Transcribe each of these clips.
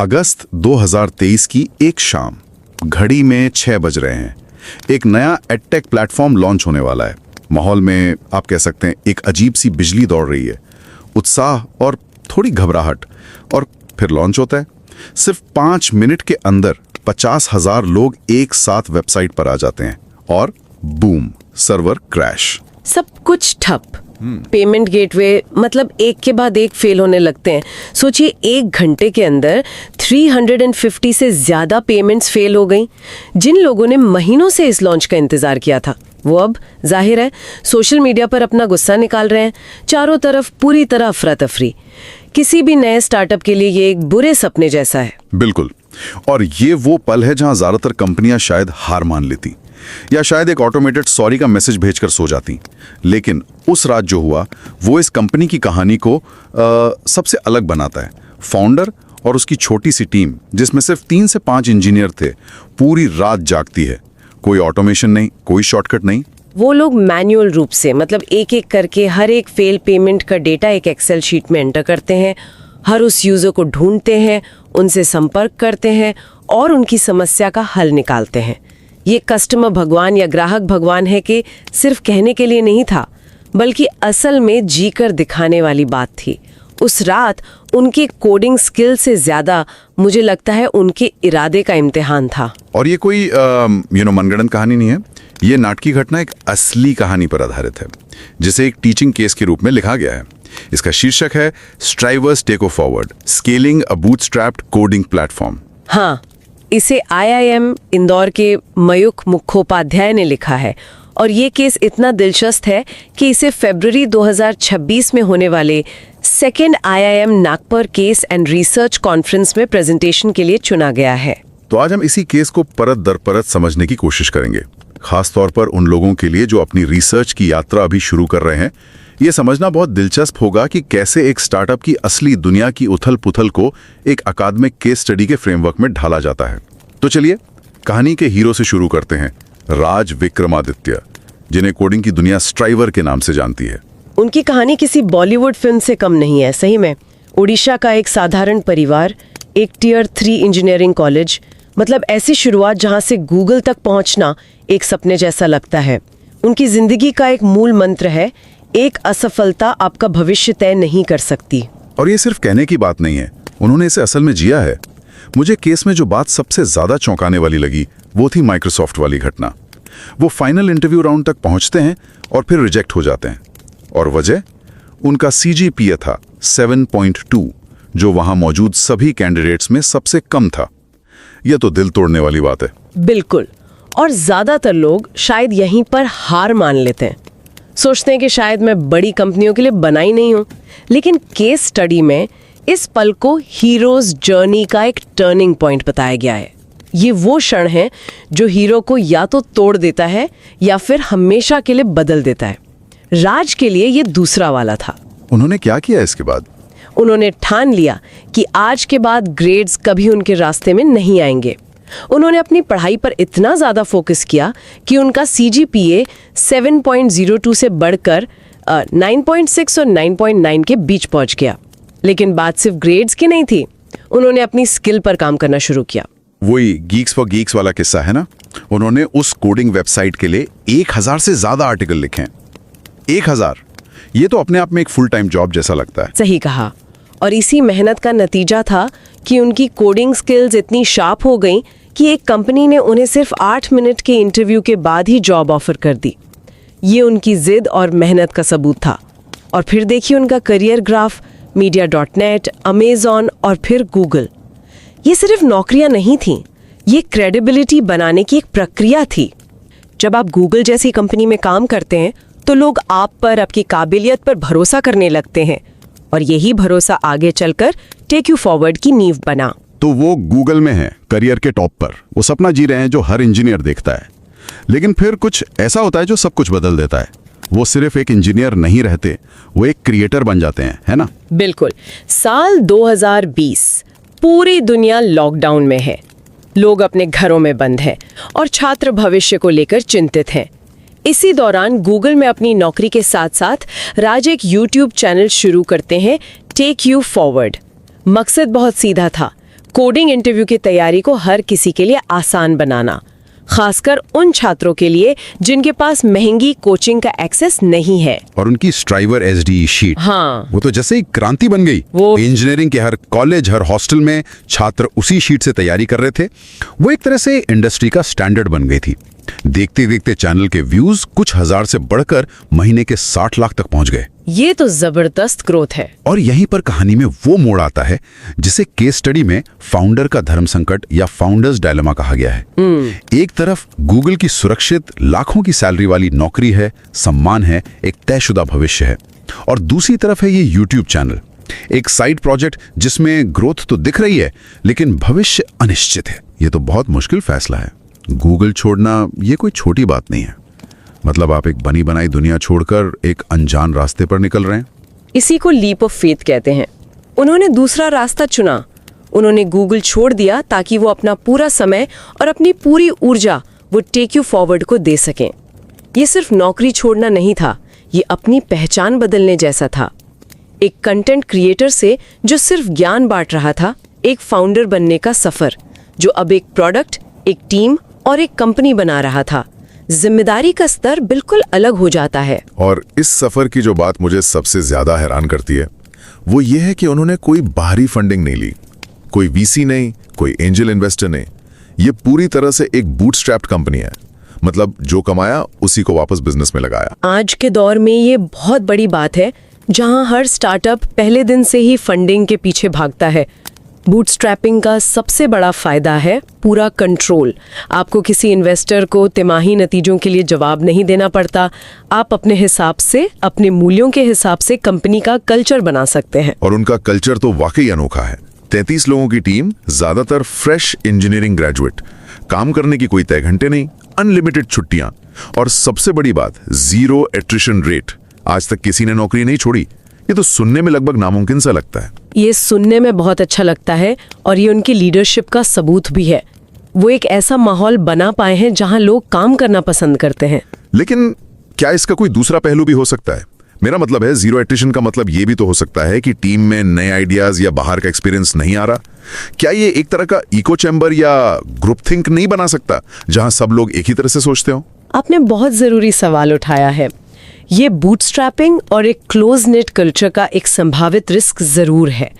अगस्त 2023 की एक शाम, घड़ी में 6 बज रहे हैं। एक नया एडटेक प्लेटफॉर्म लॉन्च होने वाला है। माहौल में आप कह सकते हैं एक अजीब सी बिजली दौड़ रही है, उत्साह और थोड़ी घबराहट, और फिर लॉन्च होता है। सिर्फ 5 मिनट के अंदर 50,000 लोग एक साथ वेबसाइट पर आ जाते हैं और बूम, सर्वर क्रैश। सब कुछ ठप। पेमेंट गेटवे मतलब एक के बाद एक फेल होने लगते हैं। सोचिए, 1 घंटे के अंदर 350 से ज्यादा पेमेंट्स फेल हो गई। जिन लोगों ने महीनों से इस लॉन्च का इंतजार किया था, वो अब जाहिर है सोशल मीडिया पर अपना गुस्सा निकाल रहे हैं। चारों तरफ पूरी तरह अफरा तफरी। किसी भी नए स्टार्टअप के लिए ये एक बुरे सपने जैसा है। बिल्कुल। और ये वो पल है जहां ज्यादातर कंपनियां शायद हार मान लेती, या शायद एक ऑटोमेटेड सॉरी का मैसेज भेजकर सो जाती। लेकिन उस रात जो हुआ वो इस कंपनी की कहानी को सबसे अलग बनाता है। फाउंडर और उसकी छोटी सी टीम, जिसमें सिर्फ 3 से 5 इंजीनियर थे, पूरी रात जागती है। कोई ऑटोमेशन नहीं, कोई शॉर्टकट नहीं। वो लोग मैन्युअल रूप से मतलब एक एक करके हर एक फेल पेमेंट का डेटा एक एक्सेल शीट में एंटर करते हैं। हर उस यूजर को ढूंढते हैं, उनसे संपर्क करते हैं और उनकी समस्या का हल निकालते हैं। ये कस्टमर भगवान या ग्राहक भगवान है कि सिर्फ कहने के लिए नहीं था, बल्कि असल में जीकर दिखाने वाली बात थी। उस रात उनके कोडिंग स्किल से ज्यादा मुझे लगता है उनके इरादे का इम्तिहान था। और ये कोई मनगढ़ंत कहानी नहीं है। ये नाटकीय घटना एक असली कहानी पर आधारित है, जिसे एक टीचिंग केस के रूप में लिखा गया है। इसका शीर्षक है Strivers take forward, scaling a bootstrapped coding platform. हाँ, इसे IIM इंदौर के मयूख मुखोपाध्याय ने लिखा है। और ये केस इतना दिलचस्प है कि इसे फरवरी 2026 में होने वाले 2nd IIM Nagpur case and research conference में प्रेजेंटेशन के लिए चुना गया है। तो आज हम इसी केस को परत दर परत समझने की कोशिश करेंगे, खास तौर पर उन लोगों के लिए जो अपनी रिसर्च की यात्रा अभी शुरू कर रहे हैं। ये समझना बहुत दिलचस्प होगा कि कैसे एक स्टार्टअप की असली दुनिया की उथल पुथल को एक अकादमिक केस स्टडी के फ्रेमवर्क में ढाला जाता है। तो चलिए कहानी के हीरो से शुरू करते हैं, राज विक्रमादित्य, जिन्हें कोडिंग की दुनिया स्ट्राइवर के नाम से जानती है। उनकी कहानी किसी बॉलीवुड फिल्म से कम नहीं है। सही में उड़ीसा का एक साधारण परिवार, एक Tier 3 इंजीनियरिंग कॉलेज, मतलब ऐसी शुरुआत जहां से गूगल तक पहुंचना एक सपने जैसा लगता है। उनकी जिंदगी का एक मूल मंत्र है, एक असफलता आपका भविष्य तय नहीं कर सकती। और ये सिर्फ कहने की बात नहीं है, उन्होंने इसे असल में जिया है। मुझे केस में जो बात सबसे ज्यादा चौंकाने वाली लगी वो थी माइक्रोसॉफ्ट वाली घटना। वो फाइनल इंटरव्यू राउंड तक पहुंचते हैं और फिर रिजेक्ट हो जाते हैं। और वजह, उनका CGPA था 7.2, जो वहां मौजूद सभी कैंडिडेट्स में सबसे कम था। यह तो दिल तोड़ने वाली बात है। बिल्कुल। और ज्यादातर लोग शायद यहीं पर हार मान लेते हैं, सोचते हैं कि शायद मैं बड़ी कंपनियों के लिए बना ही नहीं हूं। लेकिन केस स्टडी में इस पल को हीरोज जर्नी का एक टर्निंग पॉइंट बताया गया है। ये वो क्षण है जो हीरो को या तो तोड़ देता है या फिर हमेशा के लिए बदल देता है। राज के लिए ये दूसरा वाला था। उन्होंने क्या किया इसके बाद? उन्होंने ठान लिया कि आज के बाद ग्रेड्स कभी उनके रास्ते में नहीं आएंगे। उन्होंने अपनी पढ़ाई पर इतना ज्यादा फोकस किया कि उनका CGPA 7.02 से बढ़कर 9.6 और 9.9 के बीच पहुंच गया। लेकिन बात सिर्फ ग्रेड्स की नहीं थी, उन्होंने अपनी स्किल पर काम करना शुरू किया। वही गीक्स फॉर गीक्स वाला किस्सा है ना। उन्होंने उस कोडिंग वेबसाइट के लिए 1000 से ज्यादा आर्टिकल लिखे हैं। 1000! ये तो अपने आप में एक फुल टाइम जॉब जैसा लगता है। सही कहा। और इसी मेहनत का नतीजा था कि उनकी कोडिंग स्किल्स इतनी शार्प हो गई कि एक कंपनी ने उन्हें सिर्फ 8 मिनट के इंटरव्यू के बाद ही जॉब ऑफर कर दी। ये उनकी जिद और मेहनत का सबूत था। और फिर देखिए उनका करियर ग्राफ, media.net, अमेज़न और फिर गूगल। ये सिर्फ नौकरियां नहीं थीं, ये क्रेडिबिलिटी बनाने की एक प्रक्रिया थी। जब आप गूगल जैसी कंपनी में काम करते हैं तो लोग आप पर, आपकी काबिलियत पर भरोसा करने लगते हैं। और यही भरोसा आगे चलकर टेक यू फॉरवर्ड की नींव बना। तो वो गूगल में है, करियर के टॉप पर, वो सपना जी रहे हैं जो हर इंजीनियर देखता है। लेकिन फिर कुछ ऐसा होता है जो सब कुछ बदल देता है। वो सिर्फ एक इंजीनियर नहीं रहते, वो एक क्रिएटर बन जाते हैं, है ना? बिल्कुल। साल 2020, पूरी दुनिया लॉकडाउन में है। लोग अपने घरों में बंद हैं और छात्र भविष्य को लेकर चिंतित हैं। इसी दौरान गूगल में अपनी नौकरी के साथ साथ राज एक YouTube चैनल शुरू करते हैं, टेक यू फॉरवर्ड। मकसद बहुत सीधा था, कोडिंग इंटरव्यू की तैयारी को हर किसी के लिए आसान बनाना, खासकर उन छात्रों के लिए जिनके पास महंगी कोचिंग का एक्सेस नहीं है। और उनकी स्ट्राइवर एसडी शीट, हाँ, वो तो जैसे ही क्रांति बन गई। वो इंजीनियरिंग के हर कॉलेज, हर हॉस्टल में छात्र उसी शीट से तैयारी कर रहे थे। वो एक तरह से इंडस्ट्री का स्टैंडर्ड बन गई थी। देखते देखते चैनल के व्यूज कुछ हजार से बढ़कर महीने के 60 लाख तक पहुंच गए। ये तो जबरदस्त ग्रोथ है। और यहीं पर कहानी में वो मोड़ आता है जिसे केस स्टडी में फाउंडर का धर्म संकट या फाउंडर्स डायलेमा कहा गया है। एक तरफ गूगल की सुरक्षित लाखों की सैलरी वाली नौकरी है, सम्मान है, एक तयशुदा भविष्य है, और दूसरी तरफ है ये यूट्यूब चैनल, एक साइड प्रोजेक्ट जिसमें ग्रोथ तो दिख रही है लेकिन भविष्य अनिश्चित है। ये तो बहुत मुश्किल फैसला है। गूगल छोड़ना ये कोई छोटी बात नहीं है। मतलब आप एक बनी बनाई दुनिया छोड़कर एक अनजान रास्ते पर निकल रहे हैं। इसी को लीप ऑफ फेथ कहते हैं। उन्होंने दूसरा रास्ता चुना। उन्होंने गूगल छोड़ दिया ताकि वो अपना पूरा समय और अपनी पूरी ऊर्जा वो टेक यू फॉरवर्ड को दे सकें। ये सिर्फ नौकरी छोड़ना नहीं था, ये अपनी पहचान बदलने जैसा था। एक कंटेंट क्रिएटर से जो सिर्फ ज्ञान बांट रहा था, एक फाउंडर बनने का सफर जो अब एक प्रोडक्ट, एक टीम और एक कंपनी बना रहा था। जिम्मेदारी का स्तर बिल्कुल अलग हो जाता है। और इस सफर की जो बात मुझे सबसे ज्यादा हैरान करती है वो ये है कि उन्होंने कोई बाहरी फंडिंग नहीं ली, कोई वीसी नहीं, कोई एंजल इन्वेस्टर नहीं। ये पूरी तरह से एक बूटस्ट्रैप्ड कंपनी है। मतलब जो कमाया उसी को वापस बिजनेस में लगाया। आज के दौर में ये बहुत बड़ी बात है, जहां हर स्टार्टअप पहले दिन से ही फंडिंग के पीछे भागता है। बूटस्ट्रैपिंग का सबसे बड़ा फायदा है पूरा कंट्रोल। आपको किसी इन्वेस्टर को तिमाही नतीजों के लिए जवाब नहीं देना पड़ता। आप अपने हिसाब से, अपने मूल्यों के हिसाब से कंपनी का कल्चर बना सकते हैं। और उनका कल्चर तो वाकई अनोखा है। 33 लोगों की टीम, ज्यादातर फ्रेश इंजीनियरिंग ग्रेजुएट, काम करने की कोई तय घंटे नहीं, अनलिमिटेड छुट्टियां, और सबसे बड़ी बात, 0 एट्रिशन रेट। आज तक किसी ने नौकरी नहीं छोड़ी। ये तो सुनने में लगभग नामुमकिन सा लगता है। ये सुनने में बहुत अच्छा लगता है और ये उनकी लीडरशिप का सबूत भी है। वो एक ऐसा माहौल बना पाए हैं जहां लोग काम करना पसंद करते हैं। लेकिन क्या इसका कोई दूसरा पहलू भी हो सकता है? मेरा मतलब है 0 एट्रिशन का मतलब ये भी तो हो सकता है कि टीम में नए आइडियाज या बाहर का एक्सपीरियंस नहीं आ रहा। क्या ये एक तरह का इको चैम्बर या ग्रुप थिंक नहीं बना सकता जहां सब लोग एक ही तरह से सोचते हो? आपने बहुत जरूरी सवाल उठाया है। ये बूटस्ट्रैपिंग और एक क्लोज नेट कल्चर का एक संभावित रिस्क जरूर है।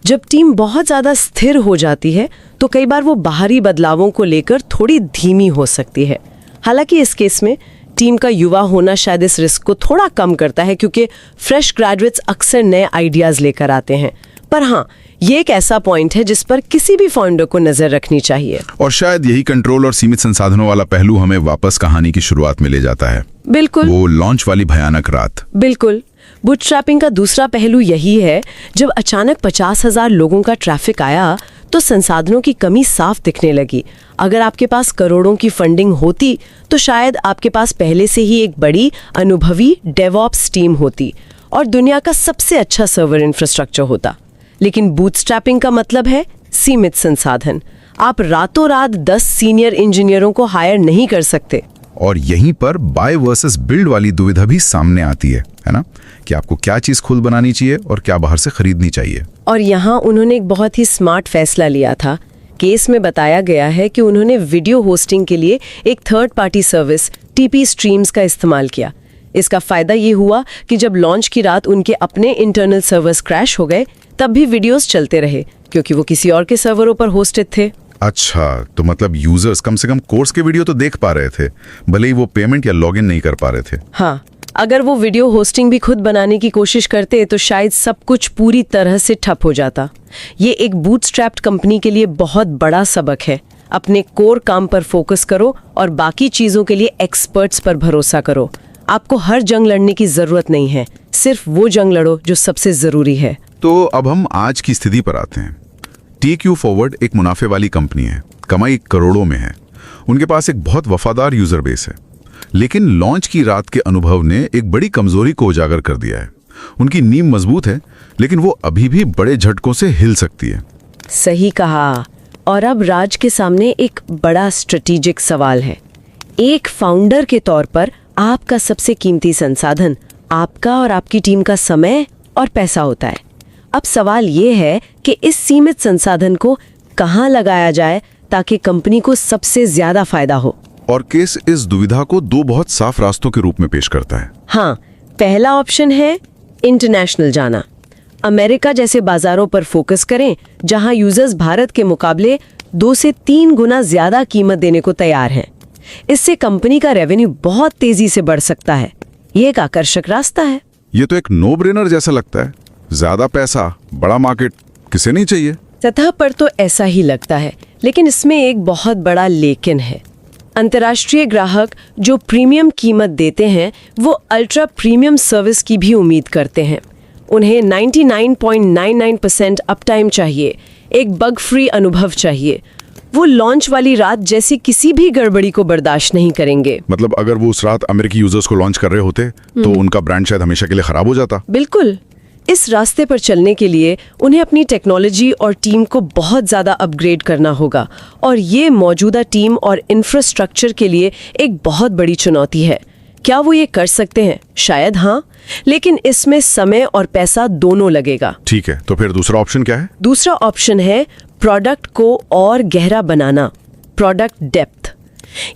जब टीम बहुत ज्यादा स्थिर हो जाती है तो कई बार वो बाहरी बदलावों को लेकर थोड़ी धीमी हो सकती है। हालांकि इस केस में टीम का युवा होना शायद इस रिस्क को थोड़ा कम करता है, क्योंकि फ्रेश ग्रेजुएट्स अक्सर नए आइडियाज लेकर आते हैं। पर हाँ, ये एक ऐसा पॉइंट है जिस पर किसी भी फाउंडर को नजर रखनी चाहिए। और शायद यही कंट्रोल और सीमित संसाधनों वाला पहलू हमें वापस कहानी की शुरुआत में ले जाता है। बिल्कुल, वो लॉन्च वाली भयानक रात। बिल्कुल। बूटस्ट्रैपिंग का दूसरा पहलू यही है, जब अचानक 50,000 लोगों का ट्रैफिक आया तो संसाधनों की कमी साफ दिखने लगी। अगर आपके पास करोड़ों की फंडिंग होती तो शायद आपके पास पहले से ही एक बड़ी अनुभवी डेवऑप्स टीम होती और दुनिया का सबसे अच्छा सर्वर इंफ्रास्ट्रक्चर होता। लेकिन बूटस्ट्रैपिंग का मतलब है सीमित संसाधन। आप रातों रात 10 सीनियर इंजीनियरों को हायर नहीं कर सकते। और यहीं पर बाय वर्सेस बिल्ड वाली दुविधा भी सामने आती है ना, कि आपको क्या चीज खुद बनानी चाहिए और क्या बाहर से खरीदनी चाहिए। और यहाँ उन्होंने एक बहुत ही स्मार्ट फैसला लिया था। केस में बताया गया है कि उन्होंने वीडियो होस्टिंग के लिए एक third party service TP streams का इस्तेमाल किया। इसका फायदा ये हुआ कि जब लॉन्च की रात उनके अपने इंटरनल सर्वर्स क्रैश हो गए, तब भी वीडियोस चलते रहे, क्योंकि वो किसी और के सर्वरों पर होस्टेड थे। अच्छा, तो मतलब यूजर्स कम से कम कोर्स के वीडियो तो देख पा रहे थे, भले ही वो पेमेंट या लॉगिन नहीं कर पा रहे थे। हाँ, अगर वो वीडियो होस्टिंग भी खुद बनाने की कोशिश करते तो शायद सब कुछ पूरी तरह से ठप हो जाता। ये एक बूटस्ट्रैप्ड कंपनी के लिए बहुत बड़ा सबक है। अपने कोर काम पर फोकस करो और बाकी चीजों के लिए एक्सपर्ट्स पर भरोसा करो। आपको हर जंग लड़ने की जरूरत नहीं है, सिर्फ वो जंग लड़ो जो सबसे जरूरी है। तो अब हम आज की स्थिति पर आते हैं। टेक यू फॉरवर्ड एक मुनाफे वाली कंपनी है, कमाई करोड़ों में है, उनके पास एक बहुत वफादार यूजर बेस है। लेकिन लॉन्च की रात के अनुभव ने एक बड़ी कमजोरी को उजागर कर दिया है। उनकी नींव मजबूत है, लेकिन वो अभी भी बड़े झटकों से हिल सकती है। सही कहा। और अब राज के सामने एक बड़ा स्ट्रेटेजिक सवाल है। एक फाउंडर के तौर पर आपका सबसे कीमती संसाधन आपका और आपकी टीम का समय और पैसा होता है। अब सवाल ये है कि इस सीमित संसाधन को कहाँ लगाया जाए ताकि कंपनी को सबसे ज्यादा फायदा हो। और केस इस दुविधा को दो बहुत साफ रास्तों के रूप में पेश करता है। हाँ, पहला ऑप्शन है इंटरनेशनल जाना। अमेरिका जैसे बाजारों पर फोकस करें जहां यूजर्स भारत के मुकाबले 2 से 3 गुना ज्यादा कीमत देने को तैयार हैं। इससे कंपनी का रेवेन्यू बहुत तेजी से बढ़ सकता है। ये एक आकर्षक रास्ता है। ये तो एक नो ब्रेनर जैसा लगता है। ज्यादा पैसा, बड़ा मार्केट, किसे नहीं चाहिए? सतह पर तो ऐसा ही लगता है, लेकिन इसमें एक बहुत बड़ा लेकिन है। अंतर्राष्ट्रीय ग्राहक जो प्रीमियम कीमत देते हैं वो अल्ट्रा प्रीमियम सर्विस की भी उम्मीद करते हैं। उन्हें 99.99% अपटाइम चाहिए, एक बग फ्री अनुभव चाहिए। वो लॉन्च वाली रात जैसी किसी भी गड़बड़ी को बर्दाश्त नहीं करेंगे। मतलब अगर वो उस रात अमेरिकी यूजर्स को लॉन्च कर रहे होते तो उनका ब्रांड शायद हमेशा के लिए खराब हो जाता। बिल्कुल। इस रास्ते पर चलने के लिए उन्हें अपनी टेक्नोलॉजी और टीम को बहुत ज़्यादा अपग्रेड करना होगा, और ये मौजूदा टीम और इंफ्रास्ट्रक्चर के लिए एक बहुत बड़ी चुनौती है। क्या वो ये कर सकते हैं? शायद हाँ, लेकिन इसमें समय और पैसा दोनों लगेगा। ठीक है, तो फिर दूसरा ऑप्शन क्या है? दूसरा ऑप्शन है प्रोडक्ट को और गहरा बनाना, प्रोडक्ट डेप्थ।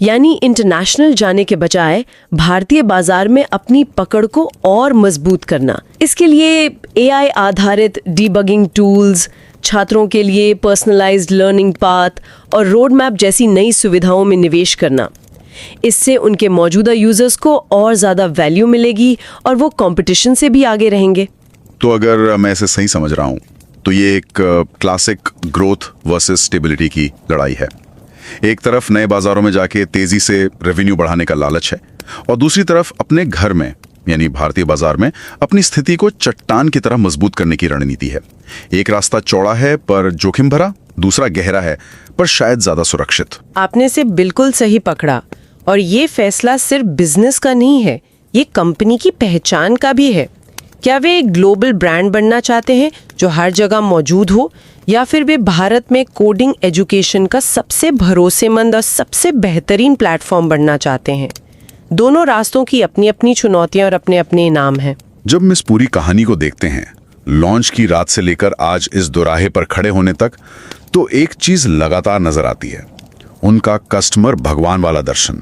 यानी इंटरनेशनल जाने के बजाय भारतीय बाजार में अपनी पकड़ को और मजबूत करना। इसके लिए AI आधारित डीबगिंग टूल्स, छात्रों के लिए पर्सनलाइज्ड लर्निंग पाथ और रोड मैप जैसी नई सुविधाओं में निवेश करना। इससे उनके मौजूदा यूजर्स को और ज़्यादा वैल्यू मिलेगी और वो कंपटीशन से भी आगे रहेंगे। तो अगर मैं इसे सही समझ रहा हूँ तो ये एक क्लासिक ग्रोथ वर्सेस स्टेबिलिटी की लड़ाई है। एक तरफ नए बाजारों में जाके तेजी से रेवेन्यू बढ़ाने का लालच है, और दूसरी तरफ अपने घर में यानी भारतीय बाजार में अपनी स्थिति को चट्टान की तरह मजबूत करने की रणनीति है। एक रास्ता चौड़ा है पर जोखिम भरा, दूसरा गहरा है पर शायद ज्यादा सुरक्षित। आपने से बिल्कुल सही पकड़ा, और ये फैसला सिर्फ बिजनेस का नहीं है, ये कंपनी की पहचान का भी है। क्या वे एक ग्लोबल ब्रांड बनना चाहते हैं जो हर जगह मौजूद हो, या फिर वे भारत में कोडिंग एजुकेशन का सबसे भरोसेमंद और सबसे बेहतरीन प्लेटफॉर्म बनना चाहते हैं? दोनों रास्तों की अपनी अपनी चुनौतियां और अपने अपने इनाम हैं। जब हम इस पूरी कहानी को देखते हैं, लॉन्च की रात से लेकर आज इस दोराहे पर खड़े होने तक, तो एक चीज लगातार नजर आती है, उनका कस्टमर भगवान वाला दर्शन।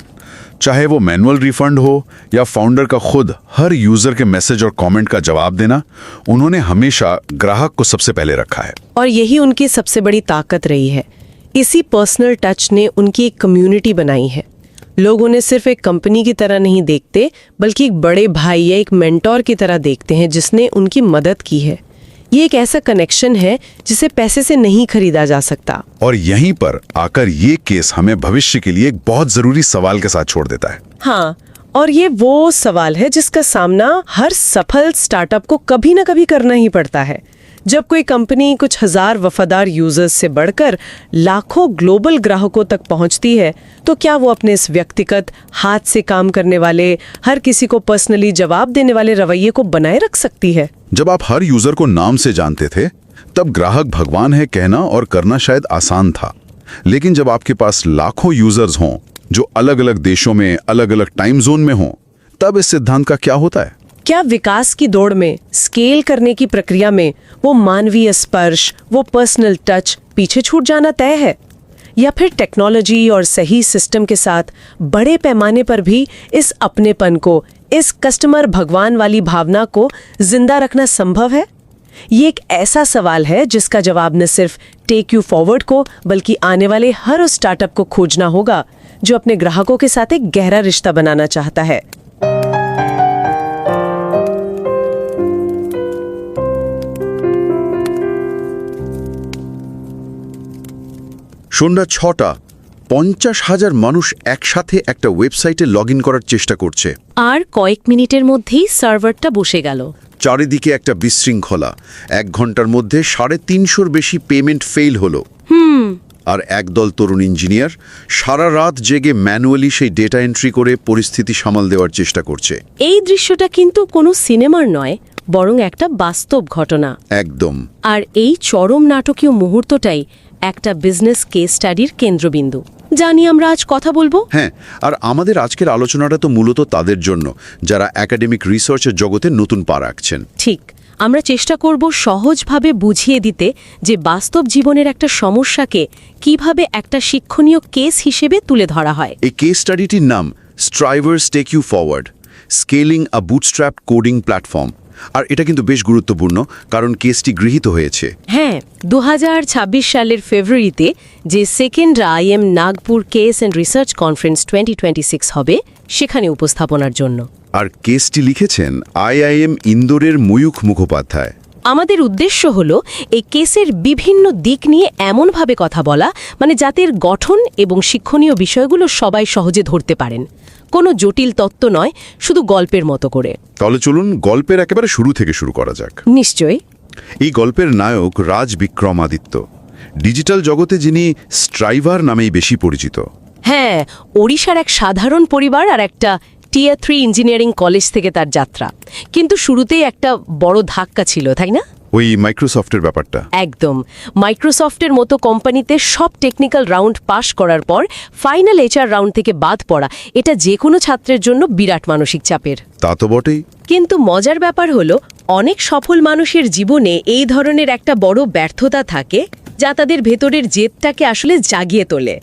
चाहे वो मैनुअल रिफंड हो या फाउंडर का खुद हर यूजर के मैसेज और कमेंट का जवाब देना, उन्होंने हमेशा ग्राहक को सबसे पहले रखा है। और यही उनकी सबसे बड़ी ताकत रही है। इसी पर्सनल टच ने उनकी एक कम्युनिटी बनाई है। लोग उन्हें सिर्फ एक कंपनी की तरह नहीं देखते, बल्कि एक बड़े भाई या एक मेंटोर की तरह देखते हैं जिसने उनकी मदद की है। ये एक ऐसा कनेक्शन है जिसे पैसे से नहीं खरीदा जा सकता। और यहीं पर आकर ये केस हमें भविष्य के लिए एक बहुत जरूरी सवाल के साथ छोड़ देता है। हाँ, और ये वो सवाल है जिसका सामना हर सफल स्टार्टअप को कभी ना कभी करना ही पड़ता है। जब कोई कंपनी कुछ हजार वफादार यूजर्स से बढ़कर लाखों ग्लोबल ग्राहकों तक पहुंचती है, तो क्या वो अपने इस व्यक्तिगत हाथ से काम करने वाले, हर किसी को पर्सनली जवाब देने वाले रवैये को बनाए रख सकती है? जब आप हर यूजर को नाम से जानते थे, तब ग्राहक भगवान है कहना और करना शायद आसान था। लेकिन जब आपके पास लाखों यूजर्स हों जो अलग अलग देशों में, अलग अलग टाइम जोन में हों, तब इस सिद्धांत का क्या होता है? क्या विकास की दौड़ में, स्केल करने की प्रक्रिया में वो मानवीय स्पर्श, वो पर्सनल टच पीछे छूट जाना तय है? या फिर टेक्नोलॉजी और सही सिस्टम के साथ बड़े पैमाने पर भी इस अपनेपन को, इस कस्टमर भगवान वाली भावना को जिंदा रखना संभव है? ये एक ऐसा सवाल है जिसका जवाब न सिर्फ टेक यू फॉरवर्ड को, बल्कि आने वाले हर उस स्टार्टअप को खोजना होगा जो अपने ग्राहकों के साथ एक गहरा रिश्ता बनाना चाहता है। সন্ধ্যা ৬টা ৫০,০০০ মানুষ একসাথে একটা ওয়েবসাইটে লগ ইন করার চেষ্টা করছে, আর কয়েক মিনিটের মধ্যেই সার্ভারটা বসে গেল। চারিদিকে একটা বিশৃঙ্খলা। ১ ঘন্টার মধ্যে ৩৫০'র বেশি পেমেন্ট ফেল হলো। আর একদল তরুণ ইঞ্জিনিয়ার সারা রাত জেগে ম্যানুয়ালি সেই ডেটা এন্ট্রি করে পরিস্থিতি সামাল দেওয়ার চেষ্টা করছে। এই দৃশ্যটা কিন্তু কোনো সিনেমার নয়, বরং একটা বাস্তব ঘটনা। একদম। আর এই চরম নাটকীয় মুহূর্তটাই একটা বিজনেস কেস স্টাডির কেন্দ্রবিন্দু, যা নিয়ে আমরা আজ কথা বলবো। হ্যাঁ, আর আমাদের আজকের আলোচনাটা তো মূলত তাদের জন্য যারা একাডেমিক রিসার্চের জগতে নতুন পা রাখছেন। ঠিক, আমরা চেষ্টা করব সহজভাবে বুঝিয়ে দিতে যে বাস্তব জীবনের একটা সমস্যাকে কিভাবে একটা শিক্ষণীয় কেস হিসেবে তুলে ধরা হয়। এই কেস স্টাডিটির নাম স্ট্রাইভার্স take you forward, scaling a bootstrap coding platform. আর এটা কিন্তু বেশ গুরুত্বপূর্ণ, কারণ কেসটি গৃহীত হয়েছে হ্যাঁ, 2026 সালের ফেব্রুয়ারিতে যে second IIM Nagpur case and research conference 2026 হবে, সেখানে উপস্থাপনার জন্য। আর কেসটি লিখেছেন IIM ইন্দোরের ময়ূখ মুখোপাধ্যায়। আমাদের উদ্দেশ্য হলো এই কেসের বিভিন্ন দিক নিয়ে এমনভাবে কথা বলা, মানে যাতে এর গঠন এবং শিক্ষণীয় বিষয়গুলো সবাই সহজে ধরতে পারেন। কোনো জটিল তত্ত্ব নয়, শুধু গল্পের মতো করে। তাহলে চলুন গল্পের একেবারে শুরু থেকে শুরু করা যাক। নিশ্চয়ই। এই গল্পের নায়ক রাজ বিক্রমাদিত্য, ডিজিটাল জগতে যিনি স্ট্রাইভার নামেই বেশি পরিচিত। হ্যাঁ, ওড়িশার এক সাধারণ পরিবার আর একটা টিয়ার 3 ইঞ্জিনিয়ারিং কলেজ থেকে তার যাত্রা। কিন্তু শুরুতেই একটা বড় ধাক্কা ছিল, তাই না? ওই মাইক্রোসফটের ব্যাপারটা। একদম। মাইক্রোসফটের মতো কোম্পানিতে সব টেকনিক্যাল রাউন্ড পাশ করার পর ফাইনাল HR রাউন্ড থেকে বাদ পড়া, এটা যে কোনো ছাত্রের জন্য বিরাট মানসিক চাপের। তা তো বটেই। কিন্তু মজার ব্যাপার হলো, অনেক সফল মানুষের জীবনে এই ধরনের একটা বড় ব্যর্থতা থাকে, যা তাদের ভেতরের জেদটাকে আসলে জাগিয়ে তোলে।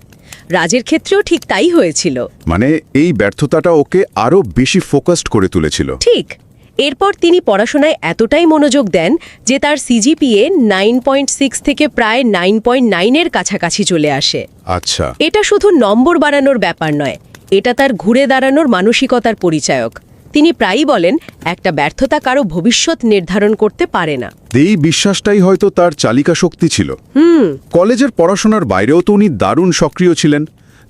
রাজের ক্ষেত্রেও ঠিক তাই হয়েছিল। মানে এই ব্যর্থতাটা ওকে আরও বেশি ফোকাসড করে তুলেছিল। ঠিক। এরপর তিনি পড়াশোনায় এতটাই মনোযোগ দেন যে তার CGPA 9.6 থেকে প্রায় 9.9-এর কাছাকাছি চলে আসে। আচ্ছা। এটা শুধু নম্বর বাড়ানোর ব্যাপার নয়, এটা তার ঘুরে দাঁড়ানোর মানসিকতার পরিচায়ক। তিনি প্রায়ই বলেন, একটা ব্যর্থতা কারো ভবিষ্যৎ নির্ধারণ করতে পারে না। এই বিশ্বাসটাই হয়তো তার চালিকা শক্তি ছিল। কলেজের পড়াশোনার বাইরেও তো উনি দারুণ সক্রিয় ছিলেন,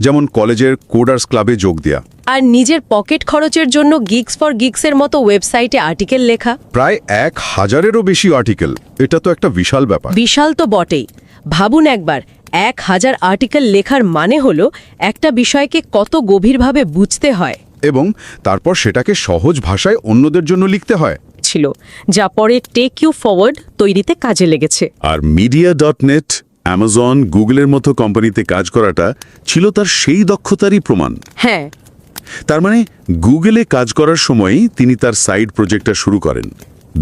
যেমন কলেজের কোডার্স ক্লাবে যোগ দেয়া, আর নিজের পকেট খরচের জন্য গিগস ফর গিগসের মতো ওয়েবসাইটে আর্টিকেল লেখা। প্রায় 1000-এরও বেশি আর্টিকেল। এটা তো একটা বিশাল ব্যাপার। বিশাল তো বটেই। ভাবুন একবার, 1000 আর্টিকেল লেখার মানে হলো একটা বিষয়কে কত গভীরভাবে বুঝতে হয়, এবং তারপর সেটাকে সহজ ভাষায় অন্যদের জন্য লিখতে হয়। ছিল যা পরে টেক ইউ ফরওয়ার্ড তৈরিতে কাজে লেগেছে। আর media.net, অ্যামাজন, গুগলের মতো কোম্পানিতে কাজ করাটা ছিল তার সেই দক্ষতারই প্রমাণ। হ্যাঁ, তার মানে গুগলে কাজ করার সময়ই তিনি তার সাইড প্রজেক্টটা শুরু করেন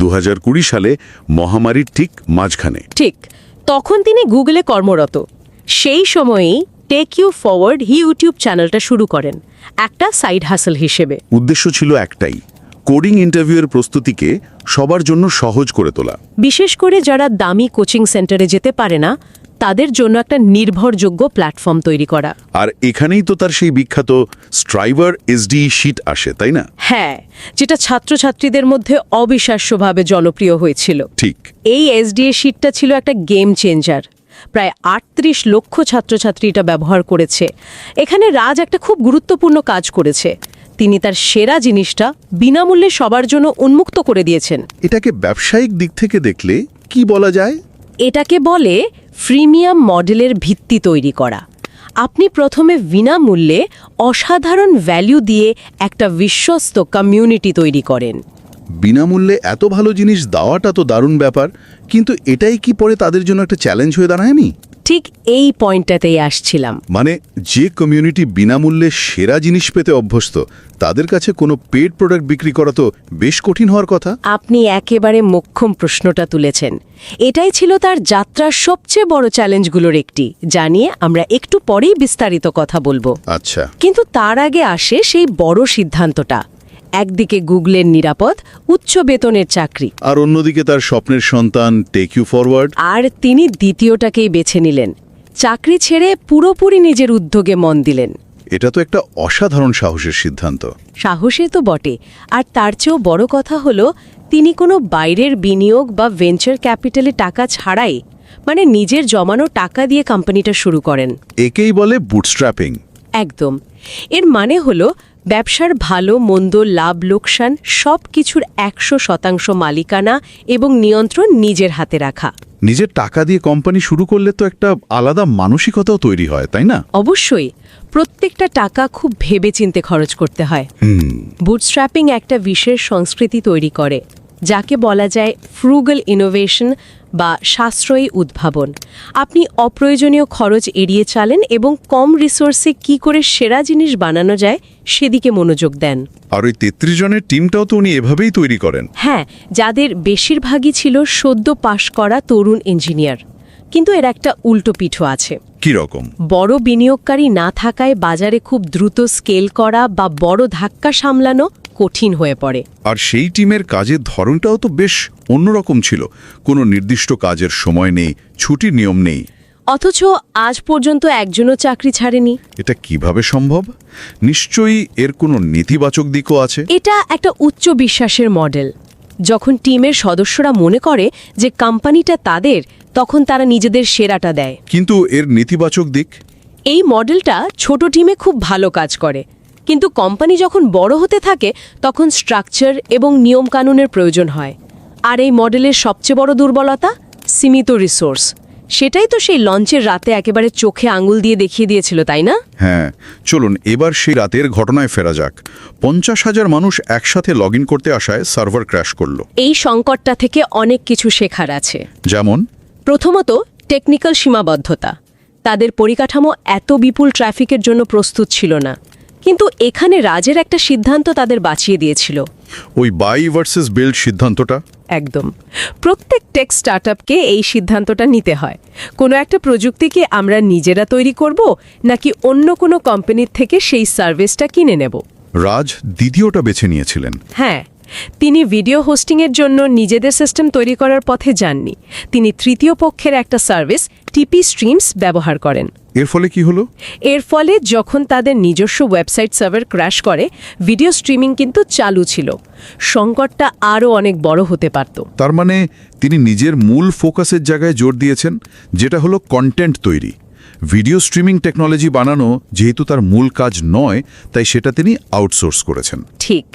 2020 সালে, মহামারীর ঠিক মাঝখানে। ঠিক তখন তিনি গুগলে কর্মরত। সেই সময়েই টেক ইউ ফরওয়ার্ড ইউটিউব চ্যানেলটা শুরু করেন, একটা সাইড হাসল হিসেবে। উদ্দেশ্য ছিল একটাই, কোডিং ইন্টারভিউয়ের প্রস্তুতিকে সবার জন্য সহজ করে তোলা। বিশেষ করে যারা দামি কোচিং সেন্টারে যেতে পারে না, তাদের জন্য একটা নির্ভরযোগ্য প্ল্যাটফর্ম তৈরি করা। আর এখানেই তো তার সেই বিখ্যাত স্ট্রাইভার SD শিট আসে, তাই না? হ্যাঁ, যেটা ছাত্রছাত্রীদের মধ্যে অবিশ্বাস্যভাবে জনপ্রিয় হয়েছিল। ঠিক। এই SDA শিটটা ছিল একটা গেম চেঞ্জার। প্রায় 38 লক্ষ ছাত্রছাত্রী এটা ব্যবহার করেছে। এখানে রাজ একটা খুব গুরুত্বপূর্ণ কাজ করেছে। তিনি তার সেরা জিনিসটা বিনামূল্যে সবার জন্য উন্মুক্ত করে দিয়েছেন। এটাকে ব্যবসায়িক দিক থেকে দেখলে কি বলা যায়? এটাকে বলে ফ্রিমিয়াম মডেলের ভিত্তি তৈরি করা। আপনি প্রথমে বিনামূল্যে অসাধারণ ভ্যালু দিয়ে একটা বিশ্বস্ত কমিউনিটি তৈরি করেন। বিনামূল্যে এত ভালো জিনিস দেওয়াটা তো দারুণ ব্যাপার, কিন্তু এটাই কি পরে তাদের জন্য একটা চ্যালেঞ্জ হয়ে দাঁড়ায়নি? ঠিক এই পয়েন্টটাতেই আসছিলাম। মানে যে কমিউনিটি বিনামূল্যে সেরা জিনিস পেতে অভ্যস্ত, তাদের কাছে কোনো পেড প্রোডাক্ট বিক্রি করা তো বেশ কঠিন হওয়ার কথা। আপনি একেবারে মোক্ষম প্রশ্নটা তুলেছেন। এটাই ছিল তার যাত্রার সবচেয়ে বড় চ্যালেঞ্জগুলোর একটি, যা নিয়ে আমরা একটু পরেই বিস্তারিত কথা বলবো। আচ্ছা। কিন্তু তার আগে আসে সেই বড় সিদ্ধান্তটা। একদিকে গুগলের নিরাপদ উচ্চ বেতনের চাকরি, আর অন্যদিকে তার স্বপ্নের সন্তান টেক ইউ ফরওয়ার্ড। আর তিনি দ্বিতীয়টাকেই বেছে নিলেন। চাকরি ছেড়ে পুরোপুরি নিজের উদ্যোগে মন দিলেন। এটা তো একটা অসাধারণ সাহসের সিদ্ধান্ত। সাহসে তো বটে, আর তার চেয়েও বড় কথা হলো তিনি কোনো বাইরের বিনিয়োগ বা ভেঞ্চার ক্যাপিটালে টাকা ছাড়াই, মানে নিজের জমানো টাকা দিয়ে কোম্পানিটা শুরু করেন। একেই বলে বুটস্ট্র্যাপিং। একদম। এর মানে হলো ব্যবসার ভালো মন্দ, লাভ লোকসান সব কিছুর 100% মালিকানা এবং নিয়ন্ত্রণ নিজের হাতে রাখা। নিজের টাকা দিয়ে কোম্পানি শুরু করলে তো একটা আলাদা মানসিকতাও তৈরি হয়, তাই না? অবশ্যই। প্রত্যেকটা টাকা খুব ভেবেচিন্তে খরচ করতে হয়। বুটস্ট্র্যাপিং একটা বিশেষ সংস্কৃতি তৈরি করে। যাকে বলা যায় ফ্রুগাল ইনোভেশন বা সাশ্রয়ী উদ্ভাবন। আপনি অপ্রয়োজনীয় খরচ এড়িয়ে চলেন এবং কম রিসোর্সে কি করে সেরা জিনিস বানানো যায় সেদিকে মনোযোগ দেন। আর ওই 33 জনের টিমটাও তো উনি এভাবেই তৈরি করেন। হ্যাঁ, যাদের বেশিরভাগই ছিল সদ্য পাশ করা তরুণ ইঞ্জিনিয়ার। কিন্তু এর একটা উল্টো পিঠও আছে। কি রকম? বড় বিনিয়োগকারী না থাকায় বাজারে খুব দ্রুত স্কেল করা বা বড় ধাক্কা সামলানো কঠিন হয়ে পড়ে। আর সেই টিমের কাজের ধরনটাও তো বেশ অন্যরকম ছিল। কোনো নির্দিষ্ট কাজের সময় নেই, ছুটির নিয়ম নেই। অথচ আজ পর্যন্ত একজনও চাকরি ছাড়েনি। এটা কিভাবে সম্ভব? নিশ্চয়ই এর কোনো নেতিবাচক দিকও আছে। এটা একটা উচ্চ বিশ্বাসের মডেল। যখন টিমের সদস্যরা মনে করে যে কোম্পানিটা তাদের, তখন তারা নিজেদের সেরাটা দেয়। কিন্তু এর নেতিবাচক দিক? এই মডেলটা ছোট টিমে খুব ভালো কাজ করে, কিন্তু কোম্পানি যখন বড় হতে থাকে তখন স্ট্রাকচার এবং নিয়মকানুনের প্রয়োজন হয়। আর এই মডেলের সবচেয়ে বড় দুর্বলতা সীমিত রিসোর্স। সেটাই তো সেই লঞ্চের রাতে একেবারে চোখে আঙুল দিয়ে দেখিয়ে দিয়েছিল, তাই না? হ্যাঁ, চলুন এবার সেই রাতের ঘটনায় ফেরা যাক। 50,000 মানুষ একসাথে লগ ইন করতে আসায় সার্ভার ক্র্যাশ করল। এই সংকটটা থেকে অনেক কিছু শেখার আছে। যেমন? প্রথমত, টেকনিক্যাল সীমাবদ্ধতা। তাদের পরিকাঠামো এত বিপুল ট্রাফিকের জন্য প্রস্তুত ছিল না। কিন্তু এখানে রাজের একটা সিদ্ধান্ত তাদের বাঁচিয়ে দিয়েছিল। ওই বাই ভার্সেস বিল্ড সিদ্ধান্তটা? একদম। প্রত্যেক টেক স্টার্টআপকে এই সিদ্ধান্তটা নিতে হয়। কোনো একটা প্রযুক্তিকে আমরা নিজেরা তৈরি করব, নাকি অন্য কোনো কোম্পানির থেকে সেই সার্ভিসটা কিনে নেব? রাজ দ্বিতীয়টা বেছে নিয়েছিলেন। হ্যাঁ, তিনি ভিডিও হোস্টিংয়ের জন্য নিজেদের সিস্টেম তৈরি করার পথে যাননি। তিনি তৃতীয় পক্ষের একটা সার্ভিস টিপি স্ট্রিমস ব্যবহার করেন। এর ফলে কি হলো? এর ফলে যখন তাদের নিজস্ব ওয়েবসাইট সার্ভার ক্র্যাশ করে, ভিডিও স্ট্রিমিং কিন্তু চালু ছিল। সংকটটা আরও অনেক বড় হতে পারত। তার মানে তিনি নিজের মূল ফোকাসের জায়গায় জোর দিয়েছেন, যেটা হলো কন্টেন্ট তৈরি। ভিডিও স্ট্রিমিং টেকনোলজি বানানো যেহেতু তার মূল কাজ নয়, তাই সেটা তিনি আউটসোর্স করেছেন। ঠিক,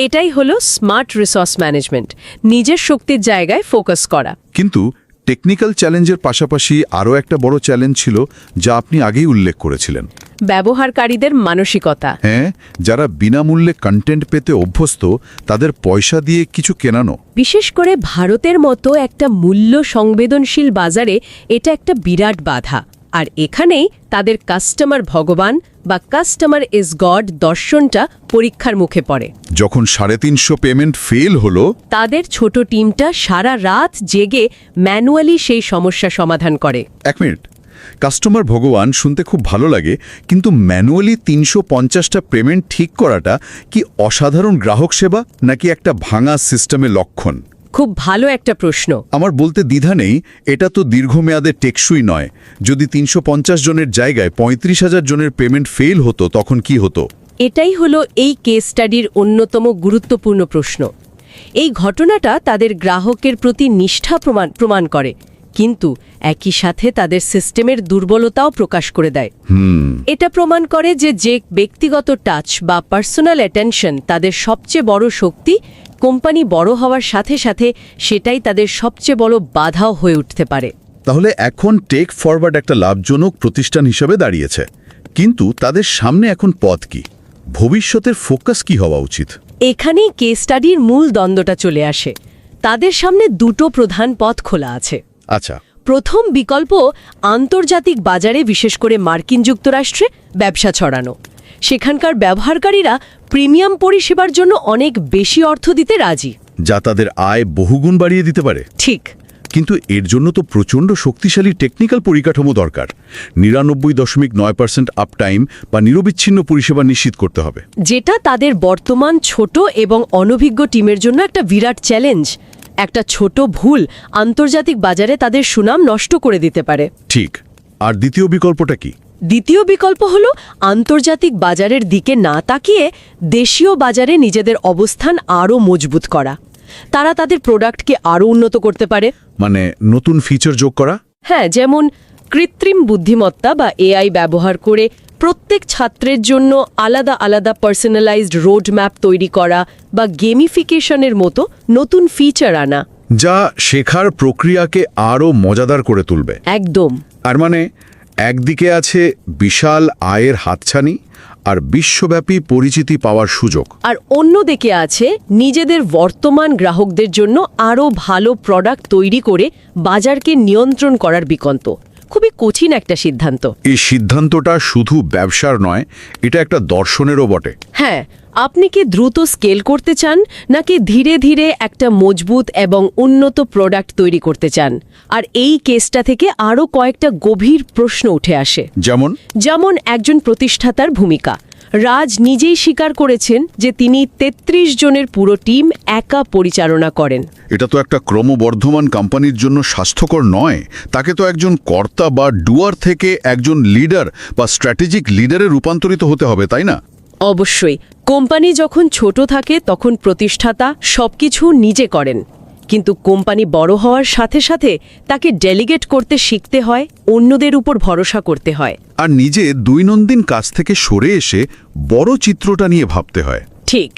এটাই হলো স্মার্ট রিসোর্স ম্যানেজমেন্ট, নিজের শক্তির জায়গায় ফোকাস করা। কিন্তু টেকনিক্যাল চ্যালেঞ্জের পাশাপাশি আরও একটা বড় চ্যালেঞ্জ ছিল, যা আপনি আগেই উল্লেখ করেছিলেন। ব্যবহারকারীদের মানসিকতা। হ্যাঁ, যারা বিনামূল্যে কন্টেন্ট পেতে অভ্যস্ত, তাদের পয়সা দিয়ে কিছু কেনানো। বিশেষ করে ভারতের মতো একটা মূল্য সংবেদনশীল বাজারে এটা একটা বিরাট বাধা। আর এখানেই তাদের কাস্টমার ভগবান বা কাস্টমার ইজ গড দর্শনটা পরীক্ষার মুখে পড়ে। যখন 350 পেমেন্ট ফেল হলো, তাদের ছোট টিমটা সারা রাত জেগে ম্যানুয়ালি সেই সমস্যা সমাধান করে। 1 মিনিট, কাস্টমার ভগবান শুনতে খুব ভালো লাগে, কিন্তু ম্যানুয়ালি 350টা পেমেন্ট ঠিক করাটা কি অসাধারণ গ্রাহক সেবা, নাকি একটা ভাঙা সিস্টেমের লক্ষণ? খুব ভালো একটা প্রশ্ন। আমার বলতে দ্বিধা নেই, এটা তো দীর্ঘমেয়াদে টেকসই নয়। যদি 350 জনের জায়গায় 35,000 জনের পেমেন্ট ফেল হতো, তখন কি হতো? এটাই হলো এই কেস স্টাডির অন্যতম গুরুত্বপূর্ণ প্রশ্ন। এই ঘটনাটা তাদের গ্রাহকের প্রতি নিষ্ঠা প্রমাণ করে, কিন্তু একই সাথে তাদের সিস্টেমের দুর্বলতাও প্রকাশ করে দেয়। এটা প্রমাণ করে যে ব্যক্তিগত টাচ বা পার্সোনাল অ্যাটেনশন তাদের সবচেয়ে বড় শক্তি, কোম্পানি বড় হওয়ার সাথে সাথে সেটাই তাদের সবচেয়ে বড় বাধাও হয়ে উঠতে পারে। তাহলে এখন টেক ফরওয়ার্ড একটা লাভজনক প্রতিষ্ঠান হিসেবে দাঁড়িয়েছে, কিন্তু তাদের সামনে এখন পথ কি? ভবিষ্যতের ফোকাস কি হওয়া উচিত? এখানেই কেস স্টাডির মূল দ্বন্দ্বটা চলে আসে। তাদের সামনে দুটো প্রধান পথ খোলা আছে। আচ্ছা। প্রথম বিকল্প আন্তর্জাতিক বাজারে, বিশেষ করে মার্কিন যুক্তরাষ্ট্রে ব্যবসা ছড়ানো। সেখানকার ব্যবহারকারীরা প্রিমিয়াম পরিষেবার জন্য অনেক বেশি অর্থ দিতে রাজি, যা তাদের আয় বহুগুণ বাড়িয়ে দিতে পারে। ঠিক। কিন্তু এর জন্য তো প্রচণ্ড শক্তিশালী টেকনিক্যাল পরিকাঠামো দরকার। 99.9% আপটাইম বা নিরবিচ্ছিন্ন পরিষেবা নিশ্চিত করতে হবে, যেটা তাদের বর্তমান ছোট এবং অনভিজ্ঞ টিমের জন্য একটা বিরাট চ্যালেঞ্জ। একটা ছোট ভুল আন্তর্জাতিক বাজারে তাদের সুনাম নষ্ট করে দিতে পারে। ঠিক। আর দ্বিতীয় বিকল্পটা কি? দ্বিতীয় বিকল্প হলো আন্তর্জাতিক বাজারের দিকে না তাকিয়ে দেশীয় বাজারে নিজেদের অবস্থান আরও মজবুত করা। তারা তাদের প্রোডাক্টকে আরও উন্নত করতে পারে। মানে নতুন ফিচার যোগ করা? হ্যাঁ, যেমন কৃত্রিম বুদ্ধিমত্তা বা এআই ব্যবহার করে প্রত্যেক ছাত্রের জন্য আলাদা আলাদা পার্সোনালাইজড রোড ম্যাপ তৈরি করা বা গেমিফিকেশনের মতো নতুন ফিচার আনা, যা শেখার প্রক্রিয়াকে আরও মজাদার করে তুলবে। একদম। আর মানে একদিকে আছে বিশাল আয়ের হাতছানি, আর বিশ্বব্যাপী পরিচিতি পাওয়ার সুযোগ। আর অন্যদিকে আছে নিজেদের বর্তমান গ্রাহকদের জন্য আরও ভালো প্রোডাক্ট তৈরি করে বাজারকে নিয়ন্ত্রণ করার বিকল্প। খুবই কঠিন একটা সিদ্ধান্ত। এই সিদ্ধান্তটা শুধু ব্যবসার নয়, এটা একটা দর্শনেরও বটে। হ্যাঁ, আপনি কি দ্রুত স্কেল করতে চান নাকি ধীরে ধীরে একটা মজবুত এবং উন্নত প্রোডাক্ট তৈরি করতে চান? আর এই কেসটা থেকে আরও কয়েকটা গভীর প্রশ্ন উঠে আসে। যেমন একজন প্রতিষ্ঠাতার ভূমিকা। রাজ নিজেই স্বীকার করেছেন যে তিনি ৩৩ জনের পুরো টিম একা পরিচালনা করেন। এটা তো একটা ক্রমবর্ধমান কোম্পানির জন্য স্বাস্থ্যকর নয়। তাকে তো একজন কর্তা বা ডুয়ার থেকে একজন লিডার বা স্ট্র্যাটেজিক লিডারে রূপান্তরিত হতে হবে, তাই না? অবশ্যই। কোম্পানি যখন ছোট থাকে তখন প্রতিষ্ঠাতা সবকিছু নিজে করেন, কিন্তু কোম্পানি বড় হওয়ার সাথে সাথে তাকে ডেলিগেট করতে শিখতে হয়, অন্যদের উপর ভরসা করতে হয়। আর নিজে দৈনন্দিন কাজ থেকে সরে এসে বড় চিত্রটা নিয়ে ভাবতে হয়। ঠিক।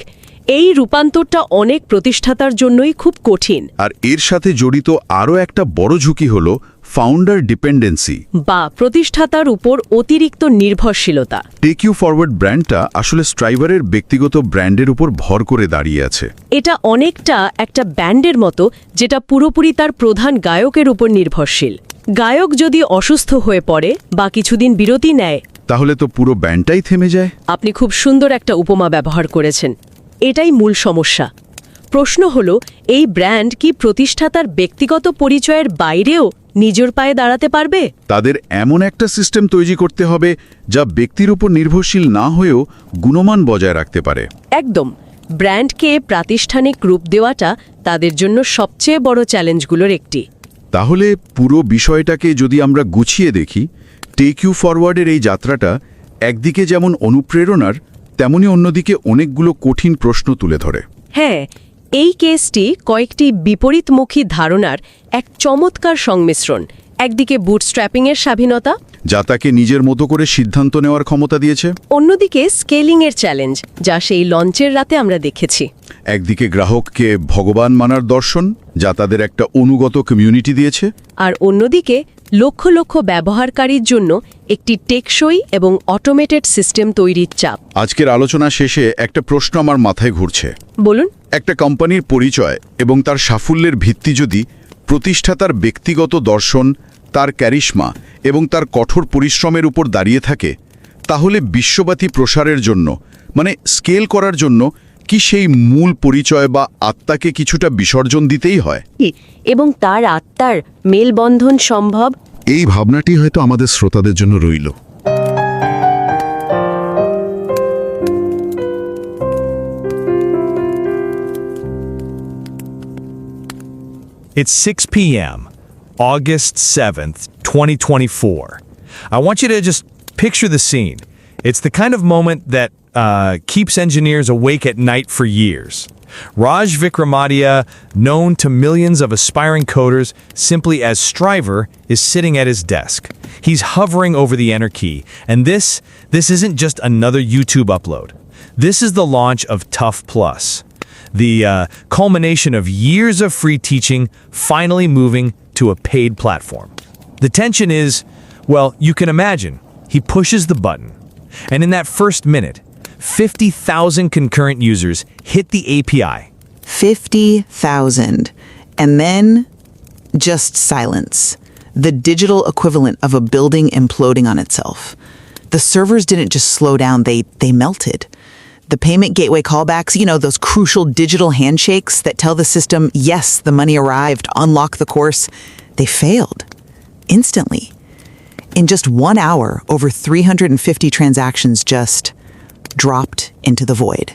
এই রূপান্তরটা অনেক প্রতিষ্ঠাতার জন্যই খুব কঠিন। আর এর সাথে জড়িত আরও একটা বড় ঝুঁকি হল ফাউন্ডার ডিপেন্ডেন্সি বা প্রতিষ্ঠাতার উপর অতিরিক্ত নির্ভরশীলতা। টেক ইউ ফরওয়ার্ড ব্র্যান্ডটা আসলে স্ট্রাইভারের ব্যক্তিগত ব্র্যান্ডের উপর ভর করে দাঁড়িয়ে আছে। এটা অনেকটা একটা ব্যান্ডের মতো, যেটা পুরোপুরি তার প্রধান গায়কের উপর নির্ভরশীল। গায়ক যদি অসুস্থ হয়ে পড়ে বা কিছুদিন বিরতি নেয়, তাহলে তো পুরো ব্যান্ডটাই থেমে যায়। আপনি খুব সুন্দর একটা উপমা ব্যবহার করেছেন। এটাই মূল সমস্যা। প্রশ্ন হলো, এই ব্র্যান্ড কি প্রতিষ্ঠাতার ব্যক্তিগত পরিচয়ের বাইরেও নিজের পায়ে দাঁড়াতে পারবে? তাদের এমন একটা সিস্টেম তৈরি করতে হবে যা ব্যক্তির উপর নির্ভরশীল না হয়েও গুণমান বজায় রাখতে পারে। একদম। ব্র্যান্ডকে প্রাতিষ্ঠানিক রূপ দেওয়াটা তাদের জন্য সবচেয়ে বড় চ্যালেঞ্জগুলোর একটি। তাহলে পুরো বিষয়টাকে যদি আমরা গুছিয়ে দেখি, টেক ইউ ফরওয়ার্ডের এই যাত্রাটা একদিকে যেমন অনুপ্রেরণার, তেমনি অন্যদিকে অনেকগুলো কঠিন প্রশ্ন তুলে ধরে। হ্যাঁ, এই কেসটি কয়েকটি বিপরীতমুখী ধারণার এক চমৎকার সংমিশ্রণ। একদিকে বুটস্ট্র্যাপিংয়ের স্বাধীনতা, যা তাকে নিজের মতো করে সিদ্ধান্ত নেওয়ার ক্ষমতা দিয়েছে। অন্যদিকে স্কেলিংয়ের চ্যালেঞ্জ, যা সেই লঞ্চের রাতে আমরা দেখেছি। একদিকে গ্রাহককে ভগবান মানার দর্শন, যা তাদের একটা অনুগত কমিউনিটি দিয়েছে। আর অন্যদিকে লক্ষ লক্ষ ব্যবহারকারীর জন্য একটি টেকসই এবং অটোমেটেড সিস্টেম তৈরির চাপ। আজকের আলোচনা শেষে একটা প্রশ্ন আমার মাথায় ঘুরছে। বলুন। একটা কোম্পানির পরিচয় এবং তার সাফল্যের ভিত্তি যদি প্রতিষ্ঠাতার ব্যক্তিগত দর্শন, তার ক্যারিশমা এবং তার কঠোর পরিশ্রমের উপর দাঁড়িয়ে থাকে, তাহলে বিশ্বব্যাপী প্রসারের জন্য, মানে স্কেল করার জন্য, কি সেই মূল পরিচয় বা আত্মাকে কিছুটা বিসর্জন দিতেই হয়? এবং তার আত্মার মেলবন্ধন সম্ভব? এই ভাবনাটি হয়তো আমাদের শ্রোতাদের জন্য রইল। It's 6 p.m., August 7th, 2024. I want you to just picture the scene. It's the kind of moment that keeps engineers awake at night for years. Raj Vikramadia, known to millions of aspiring coders simply as Striver, is sitting at his desk. He's hovering over the enter key, and this isn't just another YouTube upload. This is the launch of Tough Plus. The culmination of years of free teaching finally moving to a paid platform. The tension is, well, you can imagine, he pushes the button, and in that first minute, 50,000 concurrent users hit the API. 50,000. And then just silence. The digital equivalent of a building imploding on itself. The servers didn't just slow down, they melted. The payment gateway callbacks, you know, those crucial digital handshakes that tell the system, yes, the money arrived, unlock the course, they failed instantly. In just 1 hour, over 350 transactions just dropped into the void.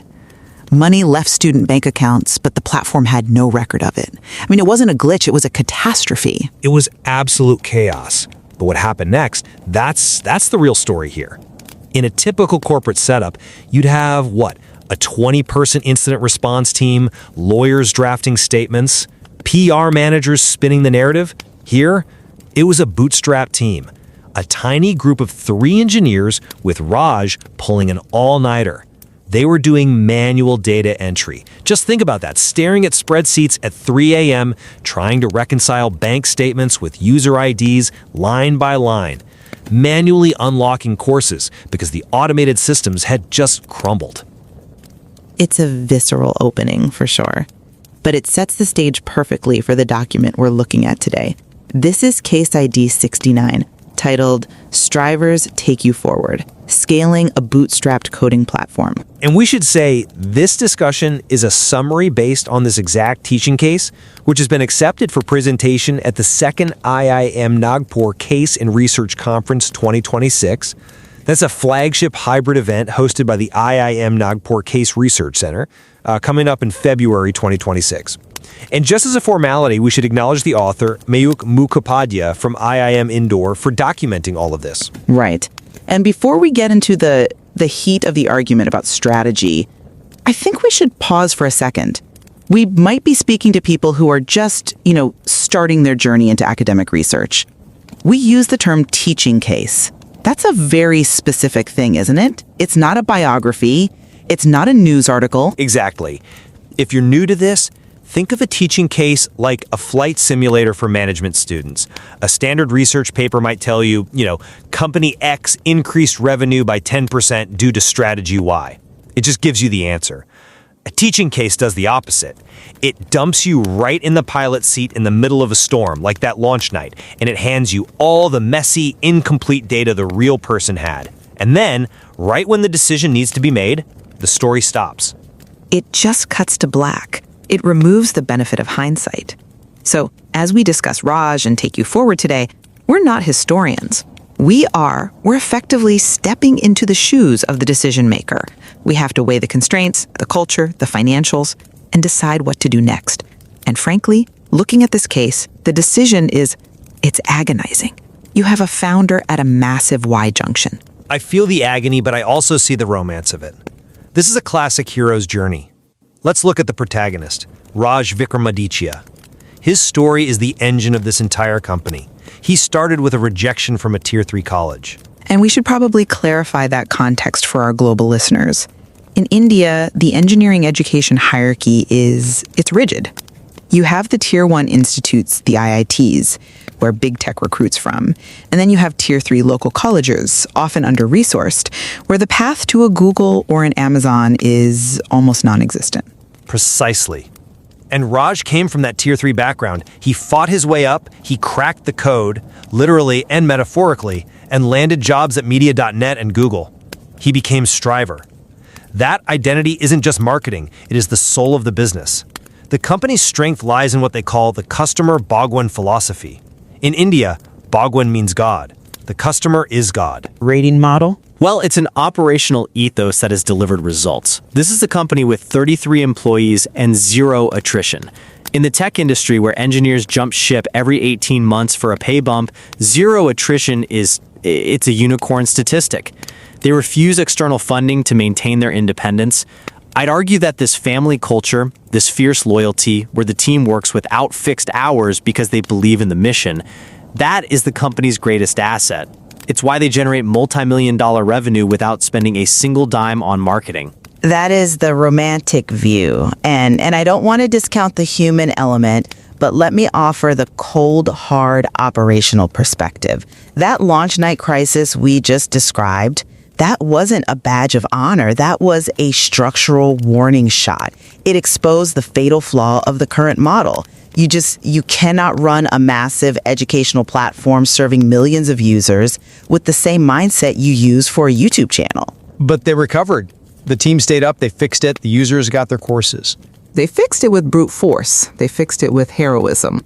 Money left student bank accounts, but the platform had no record of it. I mean, it wasn't a glitch, it was a catastrophe. It was absolute chaos. But what happened next, that's the real story here. In a typical corporate setup, you'd have, what, a 20-person incident response team, lawyers drafting statements, PR managers spinning the narrative. Here, it was a bootstrap team, a tiny group of 3 engineers with Raj pulling an all-nighter. They were doing manual data entry. Just think about that, staring at spreadsheets at 3 a.m., trying to reconcile bank statements with user IDs line by line. manually unlocking courses because the automated systems had just crumbled. It's a visceral opening, for sure. But it sets the stage perfectly for the document we're looking at today. This is Case ID 69, titled Strivers Take You Forward, Scaling a Bootstrapped Coding Platform. And we should say this discussion is a summary based on this exact teaching case, which has been accepted for presentation at the second IIM Nagpur Case and Research Conference 2026. That's a flagship hybrid event hosted by the IIM Nagpur Case Research Center, coming up in February 2026. And just as a formality, we should acknowledge the author, Mayuk Mukhopadhyay from IIM Indore, for documenting all of this. Right. And before we get into the heat of the argument about strategy, I think we should pause for a second. We might be speaking to people who are just, starting their journey into academic research. We use the term teaching case. That's a very specific thing, isn't it? It's not a biography. It's not a news article. Exactly. If you're new to this, think of a teaching case like a flight simulator for management students. A standard research paper might tell you, company X increased revenue by 10% due to strategy Y. It just gives you the answer. A teaching case does the opposite. It dumps you right in the pilot seat in the middle of a storm, like that launch night, and it hands you all the messy, incomplete data the real person had. And then, right when the decision needs to be made, the story stops. It just cuts to black. It removes the benefit of hindsight. So, as we discuss Raj and Take You Forward today, we're not historians. We're effectively stepping into the shoes of the decision maker. We have to weigh the constraints, the culture, the financials, and decide what to do next. And frankly, looking at this case, the decision it's agonizing. You have a founder at a massive Y junction. I feel the agony, but I also see the romance of it. This is a classic hero's journey. Let's look at the protagonist, Raj Vikramaditya. His story is the engine of this entire company. He started with a rejection from a Tier 3 college. And we should probably clarify that context for our global listeners. In India, the engineering education hierarchy it's rigid. You have the Tier 1 institutes, the IITs, where big tech recruits from. And then you have Tier 3 local colleges, often under-resourced, where the path to a Google or an Amazon is almost non-existent. Precisely. And Raj came from that Tier 3 background. He fought his way up, he cracked the code, literally and metaphorically, and landed jobs at Media.net and Google. He became Striver. That identity isn't just marketing, it is the soul of the business. The company's strength lies in what they call the customer Bhagwan philosophy. In India, Bhagwan means God. The customer is God. Rating model? Well, it's an operational ethos that has delivered results. This is a company with 33 employees and zero attrition. In the tech industry, where engineers jump ship every 18 months for a pay bump, zero attrition it's a unicorn statistic. They refuse external funding to maintain their independence. I'd argue that this family culture, this fierce loyalty, where the team works without fixed hours because they believe in the mission, that is the company's greatest asset. It's why they generate multi-million-dollar revenue without spending a single dime on marketing. That is the romantic view. And I don't want to discount the human element, but let me offer the cold, hard operational perspective. That launch night crisis we just described, that wasn't a badge of honor. That was a structural warning shot. It exposed the fatal flaw of the current model. You cannot run a massive educational platform serving millions of users with the same mindset you use for a YouTube channel. But they recovered. The team stayed up, they fixed it, the users got their courses. They fixed it with brute force. They fixed it with heroism.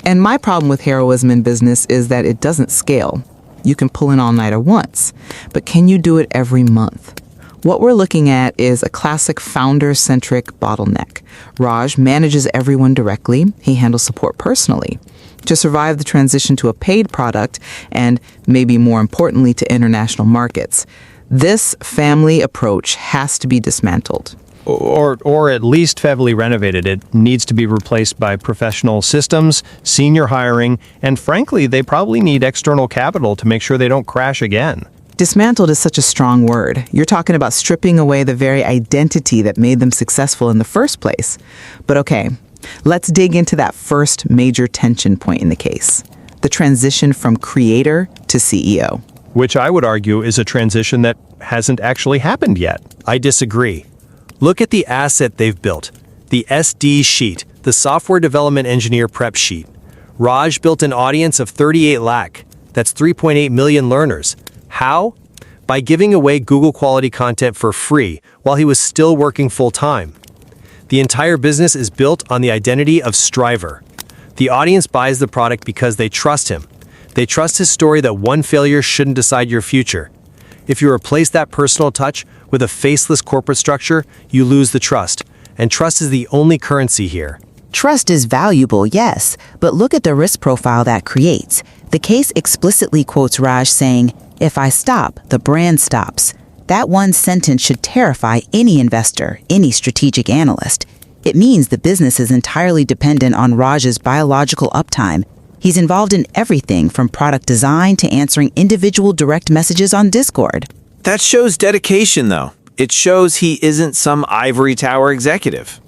And my problem with heroism in business is that it doesn't scale. You can pull an all-nighter once, but can you do it every month? What we're looking at is a classic founder-centric bottleneck. Raj manages everyone directly. He handles support personally. To survive the transition to a paid product, and maybe more importantly to international markets, this family approach has to be dismantled. Or at least heavily renovated. It needs to be replaced by professional systems, senior hiring, and frankly, they probably need external capital to make sure they don't crash again. Dismantled is such a strong word. You're talking about stripping away the very identity that made them successful in the first place. But okay, let's dig into that first major tension point in the case, the transition from creator to CEO. which I would argue is a transition that hasn't actually happened yet. I disagree. Look at the asset they've built. The SD sheet, the software development engineer prep sheet. Raj built an audience of 38 lakh. That's 3.8 million learners. How? By giving away Google quality content for free while he was still working full-time. The entire business is built on the identity of Striver. The audience buys the product because they trust him. They trust his story that one failure shouldn't decide your future. If you replace that personal touch with a faceless corporate structure, you lose the trust. And trust is the only currency here. Trust is valuable, yes, but look at the risk profile that creates. The case explicitly quotes Raj saying, "If I stop, the brand stops." That one sentence should terrify any investor, any strategic analyst. It means the business is entirely dependent on Raj's biological uptime. He's involved in everything from product design to answering individual direct messages on Discord. That shows dedication, though. It shows he isn't some ivory tower executive.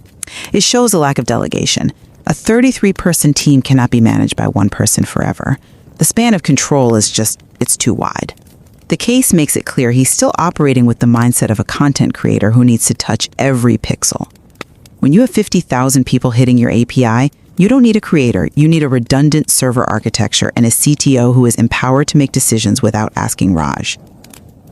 It shows a lack of delegation. A 33-person team cannot be managed by one person forever. The span of control is it's too wide. The case makes it clear he's still operating with the mindset of a content creator who needs to touch every pixel. When you have 50,000 people hitting your API, you don't need a creator, you need a redundant server architecture and a CTO who is empowered to make decisions without asking Raj.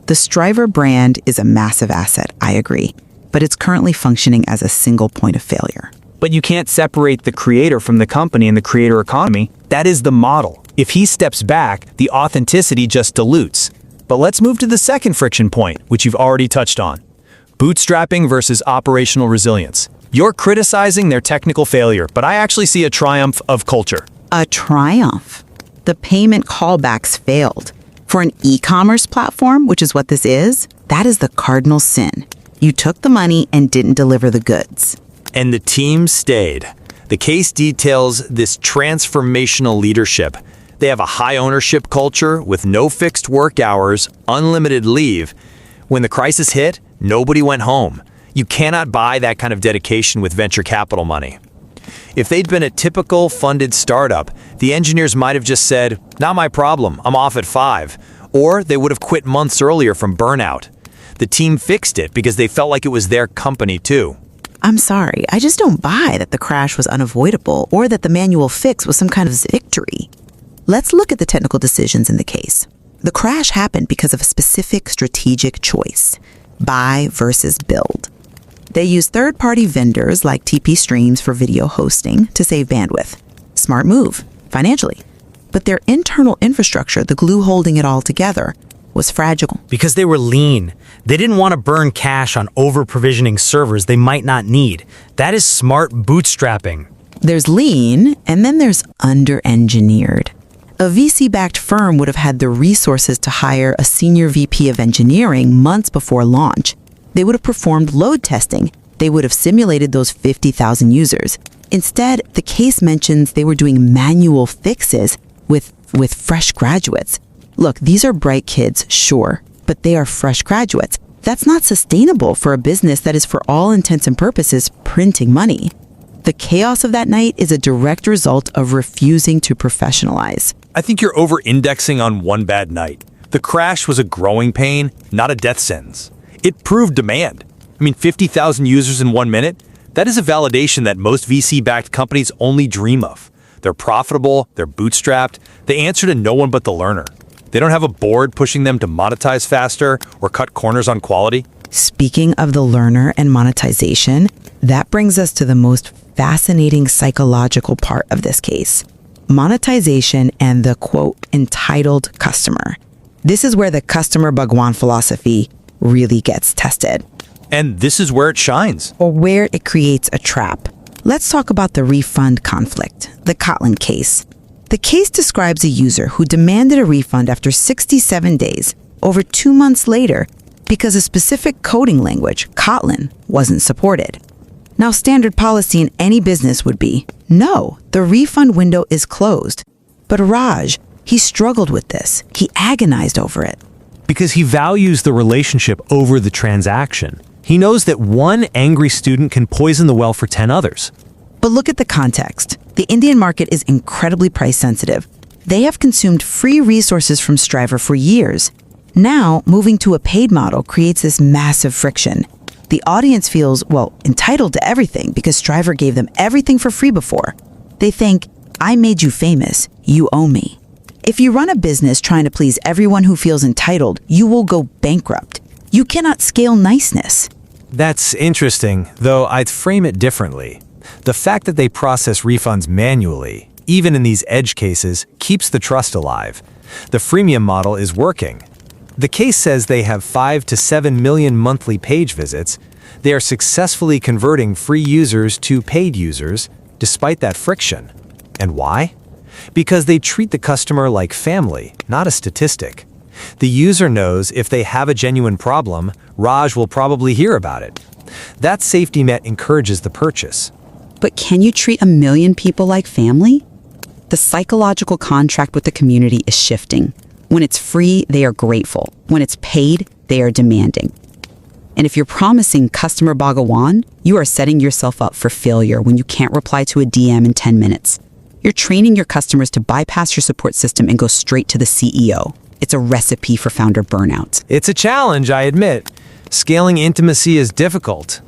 The Striver brand is a massive asset, I agree, but it's currently functioning as a single point of failure. But you can't separate the creator from the company and the creator economy. That is the model. If he steps back, the authenticity just dilutes. But let's move to the second friction point, which you've already touched on. Bootstrapping versus operational resilience. You're criticizing their technical failure, but I actually see a triumph of culture. A triumph. The payment callbacks failed. For an e-commerce platform, which is what this is, that is the cardinal sin. You took the money and didn't deliver the goods. And the team stayed. The case details this transformational leadership. They have a high ownership culture with no fixed work hours, unlimited leave. When the crisis hit, nobody went home. You cannot buy that kind of dedication with venture capital money. If they'd been a typical funded startup, the engineers might have just said, "Not my problem, I'm off at 5." Or they would have quit months earlier from burnout. The team fixed it because they felt like it was their company too. I'm sorry, I just don't buy that the crash was unavoidable or that the manual fix was some kind of victory. Let's look at the technical decisions in the case. The crash happened because of a specific strategic choice: buy versus build. They use third-party vendors like TP Streams for video hosting to save bandwidth. Smart move, financially. But their internal infrastructure, the glue holding it all together, was fragile. Because they were lean. They didn't want to burn cash on over-provisioning servers they might not need. That is smart bootstrapping. There's lean, and then there's under-engineered. A VC-backed firm would have had the resources to hire a senior VP of engineering months before launch. They would have performed load testing. They would have simulated those 50,000 users. Instead, the case mentions they were doing manual fixes with fresh graduates. Look, these are bright kids, sure, but they are fresh graduates. That's not sustainable for a business that is, for all intents and purposes, printing money. The chaos of that night is a direct result of refusing to professionalize. I think you're over-indexing on one bad night. The crash was a growing pain, not a death sentence. It proved demand. 50,000 users in 1 minute? That is a validation that most VC-backed companies only dream of. They're profitable, they're bootstrapped, they answer to no one but the learner. They don't have a board pushing them to monetize faster or cut corners on quality. Speaking of the learner and monetization, that brings us to the most fascinating psychological part of this case: monetization and the, quote, entitled customer. This is where the customer Bhagwan philosophy really gets tested. And this is where it shines. Or where it creates a trap. Let's talk about the refund conflict, the Kotlin case. The case describes a user who demanded a refund after 67 days, over 2 months later, because a specific coding language, Kotlin, wasn't supported. Now, standard policy in any business would be, no, the refund window is closed. But Raj, he struggled with this. He agonized over it. Because he values the relationship over the transaction. He knows that one angry student can poison the well for 10 others. But look at the context. The Indian market is incredibly price sensitive. They have consumed free resources from Striver for years. Now, moving to a paid model creates this massive friction. The audience feels, well, entitled to everything because Striver gave them everything for free before. They think, I made you famous, you owe me. If you run a business trying to please everyone who feels entitled, you will go bankrupt. You cannot scale niceness. That's interesting, though I'd frame it differently. The fact that they process refunds manually, even in these edge cases, keeps the trust alive. The freemium model is working. The case says they have 5 to 7 million monthly page visits. They are successfully converting free users to paid users, despite that friction. And why? Because they treat the customer like family, not a statistic. The user knows if they have a genuine problem, Raj will probably hear about it. That safety net encourages the purchase. But can you treat 1 million people like family? The psychological contract with the community is shifting. When it's free, they are grateful. When it's paid, they are demanding. And if you're promising customer Bhagawan, you are setting yourself up for failure when you can't reply to a DM in 10 minutes. You're training your customers to bypass your support system and go straight to the CEO. It's a recipe for founder burnout. It's a challenge, I admit. Scaling intimacy is difficult,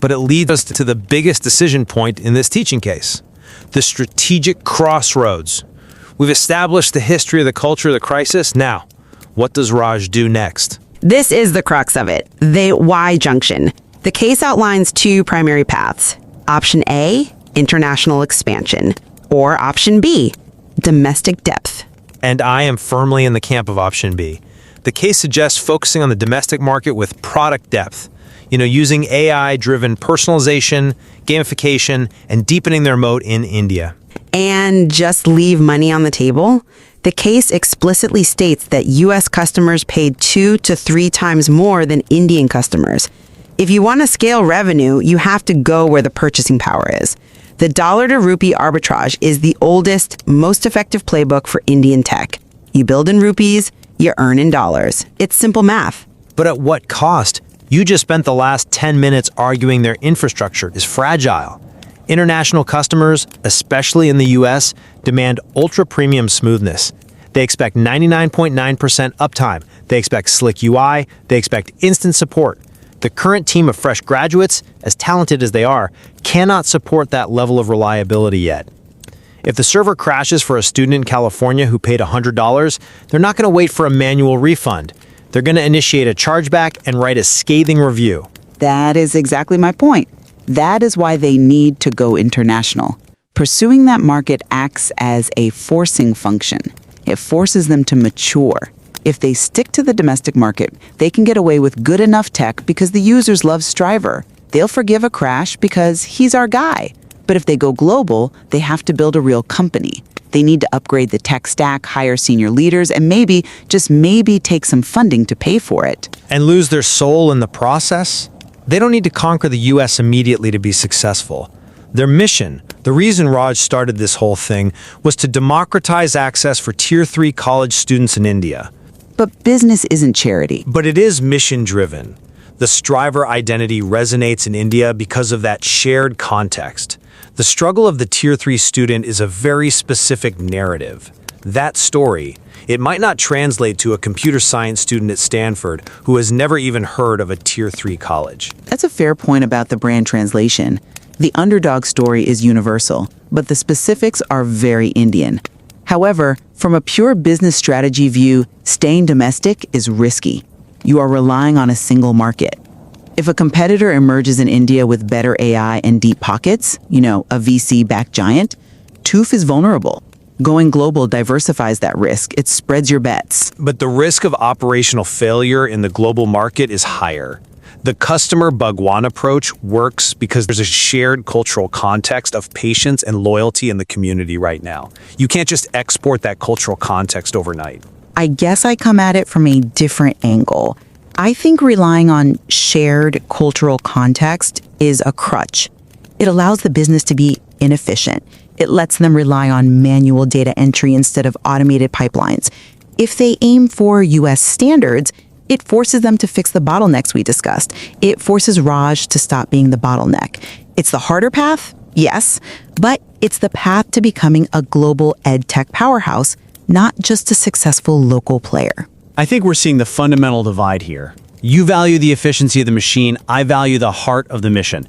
but it leads us to the biggest decision point in this teaching case, the strategic crossroads. We've established the history of the culture of the crisis. Now, what does Raj do next? This is the crux of it, the Y junction. The case outlines 2 primary paths. Option A, international expansion, or option B, domestic depth. And I am firmly in the camp of option B. The case suggests focusing on the domestic market with product depth. Using AI-driven personalization, gamification, and deepening their moat in India. And just leave money on the table? The case explicitly states that U.S. customers paid 2 to 3 times more than Indian customers. If you want to scale revenue, you have to go where the purchasing power is. The dollar to rupee arbitrage is the oldest, most effective playbook for Indian tech. You build in rupees, you earn in dollars. It's simple math. But at what cost? You just spent the last 10 minutes arguing their infrastructure is fragile. International customers, especially in the US, demand ultra-premium smoothness. They expect 99.9% uptime. They expect slick UI. They expect instant support. The current team of fresh graduates, as talented as they are, cannot support that level of reliability yet. If the server crashes for a student in California who paid $100, they're not going to wait for a manual refund. They're going to initiate a chargeback and write a scathing review. That is exactly my point. That is why they need to go international. Pursuing that market acts as a forcing function. It forces them to mature. If they stick to the domestic market, they can get away with good enough tech because the users love Striver. They'll forgive a crash because he's our guy. But if they go global, they have to build a real company. They need to upgrade the tech stack, hire senior leaders, and maybe, just maybe, take some funding to pay for it. And lose their soul in the process? They don't need to conquer the US immediately to be successful. Their mission, the reason Raj started this whole thing, was to democratize access for Tier 3 college students in India. But business isn't charity. But it is mission-driven. The Striver identity resonates in India because of that shared context. The struggle of the Tier 3 student is a very specific narrative. That story, it might not translate to a computer science student at Stanford who has never even heard of a Tier 3 college. That's a fair point about the brand translation. The underdog story is universal, but the specifics are very Indian. However, from a pure business strategy view, staying domestic is risky. You are relying on a single market. If a competitor emerges in India with better AI and deep pockets, a VC-backed giant, TÜV is vulnerable. Going global diversifies that risk. It spreads your bets. But the risk of operational failure in the global market is higher. The customer Bhagwan approach works because there's a shared cultural context of patience and loyalty in the community right now. You can't just export that cultural context overnight. I guess I come at it from a different angle. I think relying on shared cultural context is a crutch. It allows the business to be inefficient. It lets them rely on manual data entry instead of automated pipelines. If they aim for US standards, it forces them to fix the bottlenecks we discussed. It forces Raj to stop being the bottleneck. It's the harder path, yes, but it's the path to becoming a global ed tech powerhouse, not just a successful local player. I think we're seeing the fundamental divide here. You value the efficiency of the machine, I value the heart of the mission.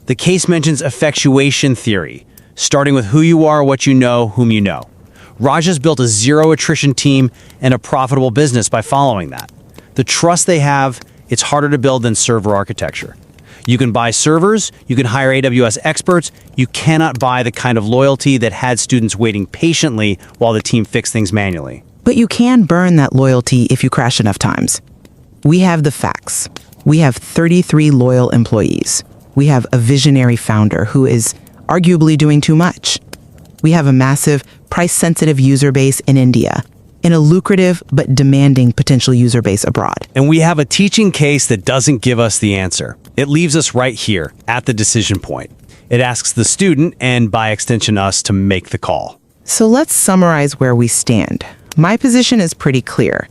The case mentions effectuation theory, starting with who you are, what you know, whom you know. Raj has built a zero attrition team and a profitable business by following that. The trust they have, it's harder to build than server architecture. You can buy servers, you can hire AWS experts, you cannot buy the kind of loyalty that had students waiting patiently while the team fixed things manually. But you can burn that loyalty if you crash enough times. We have the facts. We have 33 loyal employees. We have a visionary founder who is arguably doing too much. We have a massive, price-sensitive user base in India, and a lucrative but demanding potential user base abroad. And we have a teaching case that doesn't give us the answer. It leaves us right here, at the decision point. It asks the student, and by extension us, to make the call. So let's summarize where we stand. My position is pretty clear.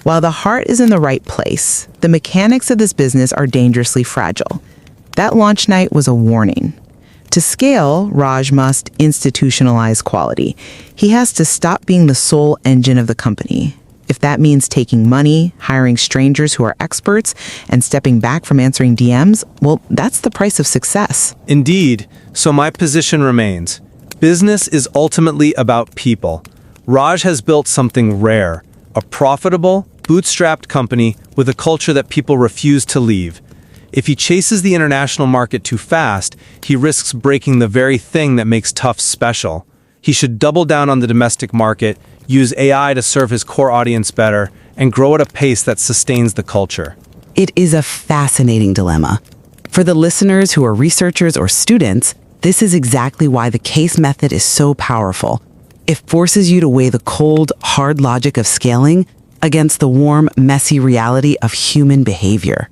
While the heart is in the right place, the mechanics of this business are dangerously fragile. That launch night was a warning. To scale, Raj must institutionalize quality. He has to stop being the sole engine of the company. If that means taking money, hiring strangers who are experts, and stepping back from answering DMs, well, that's the price of success. Indeed. So my position remains. Business is ultimately about people. Raj has built something rare, a profitable, bootstrapped company with a culture that people refuse to leave. If he chases the international market too fast, he risks breaking the very thing that makes Tufts special. He should double down on the domestic market, use AI to serve his core audience better, and grow at a pace that sustains the culture. It is a fascinating dilemma. For the listeners who are researchers or students, this is exactly why the case method is so powerful. It forces you to weigh the cold, hard logic of scaling against the warm, messy reality of human behavior.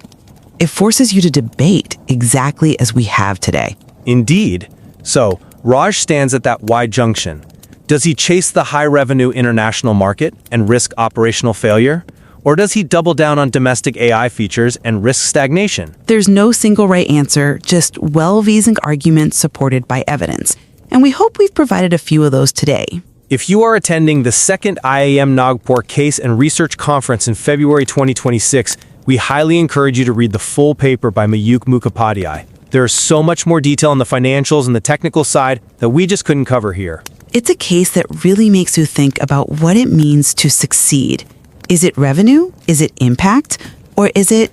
It forces you to debate exactly as we have today. Indeed. So, Raj stands at that wide junction. Does he chase the high-revenue international market and risk operational failure? Or does he double down on domestic AI features and risk stagnation? There's no single right answer, just well-reasoned arguments supported by evidence. And we hope we've provided a few of those today. If you are attending the second IIM Nagpur Case and Research Conference in February 2026, we highly encourage you to read the full paper by Mayuk Mukhopadhyay. There is so much more detail on the financials and the technical side that we just couldn't cover here. It's a case that really makes you think about what it means to succeed. Is it revenue? Is it impact? Or is it,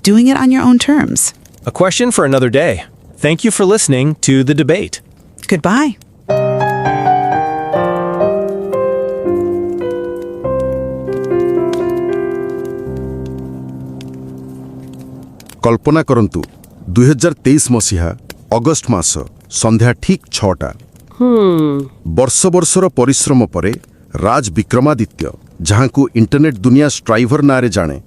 doing it on your own terms? A question for another day. Thank you for listening to The Debate. Goodbye. कल्पना करंतु 2023 मसीहा August मास संध्या ठीक 6टा वर्ष वर्षर परिश्रम परे राज विक्रमादित्य जहांकु internet दुनिया Striver नारे जाने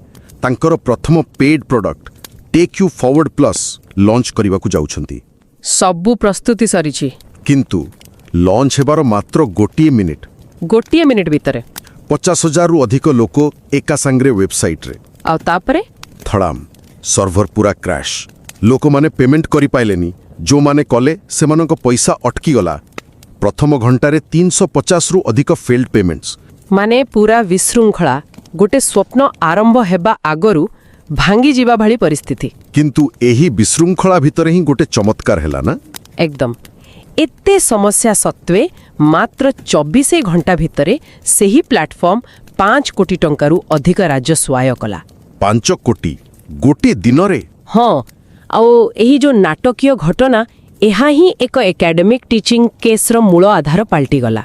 तांकर प्रथम paid product take U forward plus launch करिवाकु जाउछंती। सबु प्रस्तुति सरीछि किंतु लॉन्च हेबार मात्र गोटिए मिनिट भितरे 50,000 रु अधिक लोक एका संग्रे वेबसाइट रे आ तापरे थड़ाम सर्भर पूरा क्रैश लोक माने पेमेंट करि पाइलेनी जो माने कले सेमानक पैसा अटकी गला प्रथम घंटारे 350 रु अधिक फेल्ड पेमेंट्स माने पूरा विशृंखला गोटे स्वप्न आरंभ हेबा आगरु भांगी जीवा भली परिस्थिति किंतु एही विशृंखला भितर ही गोटे चमत्कार हैला ना एकदम एते समस्या सत्वे मात्र 24 घंटा भितरे सेही प्लेटफॉर्म 5 कोटी टंकारु अधिक राजस्व आय कला 5 कोटी गोटे दिनरे हाँ आउ एही जो नाटकीय घटना एहा ही एक एकेडमिक टीचिंग केसर मूल आधार पाल्टी गला।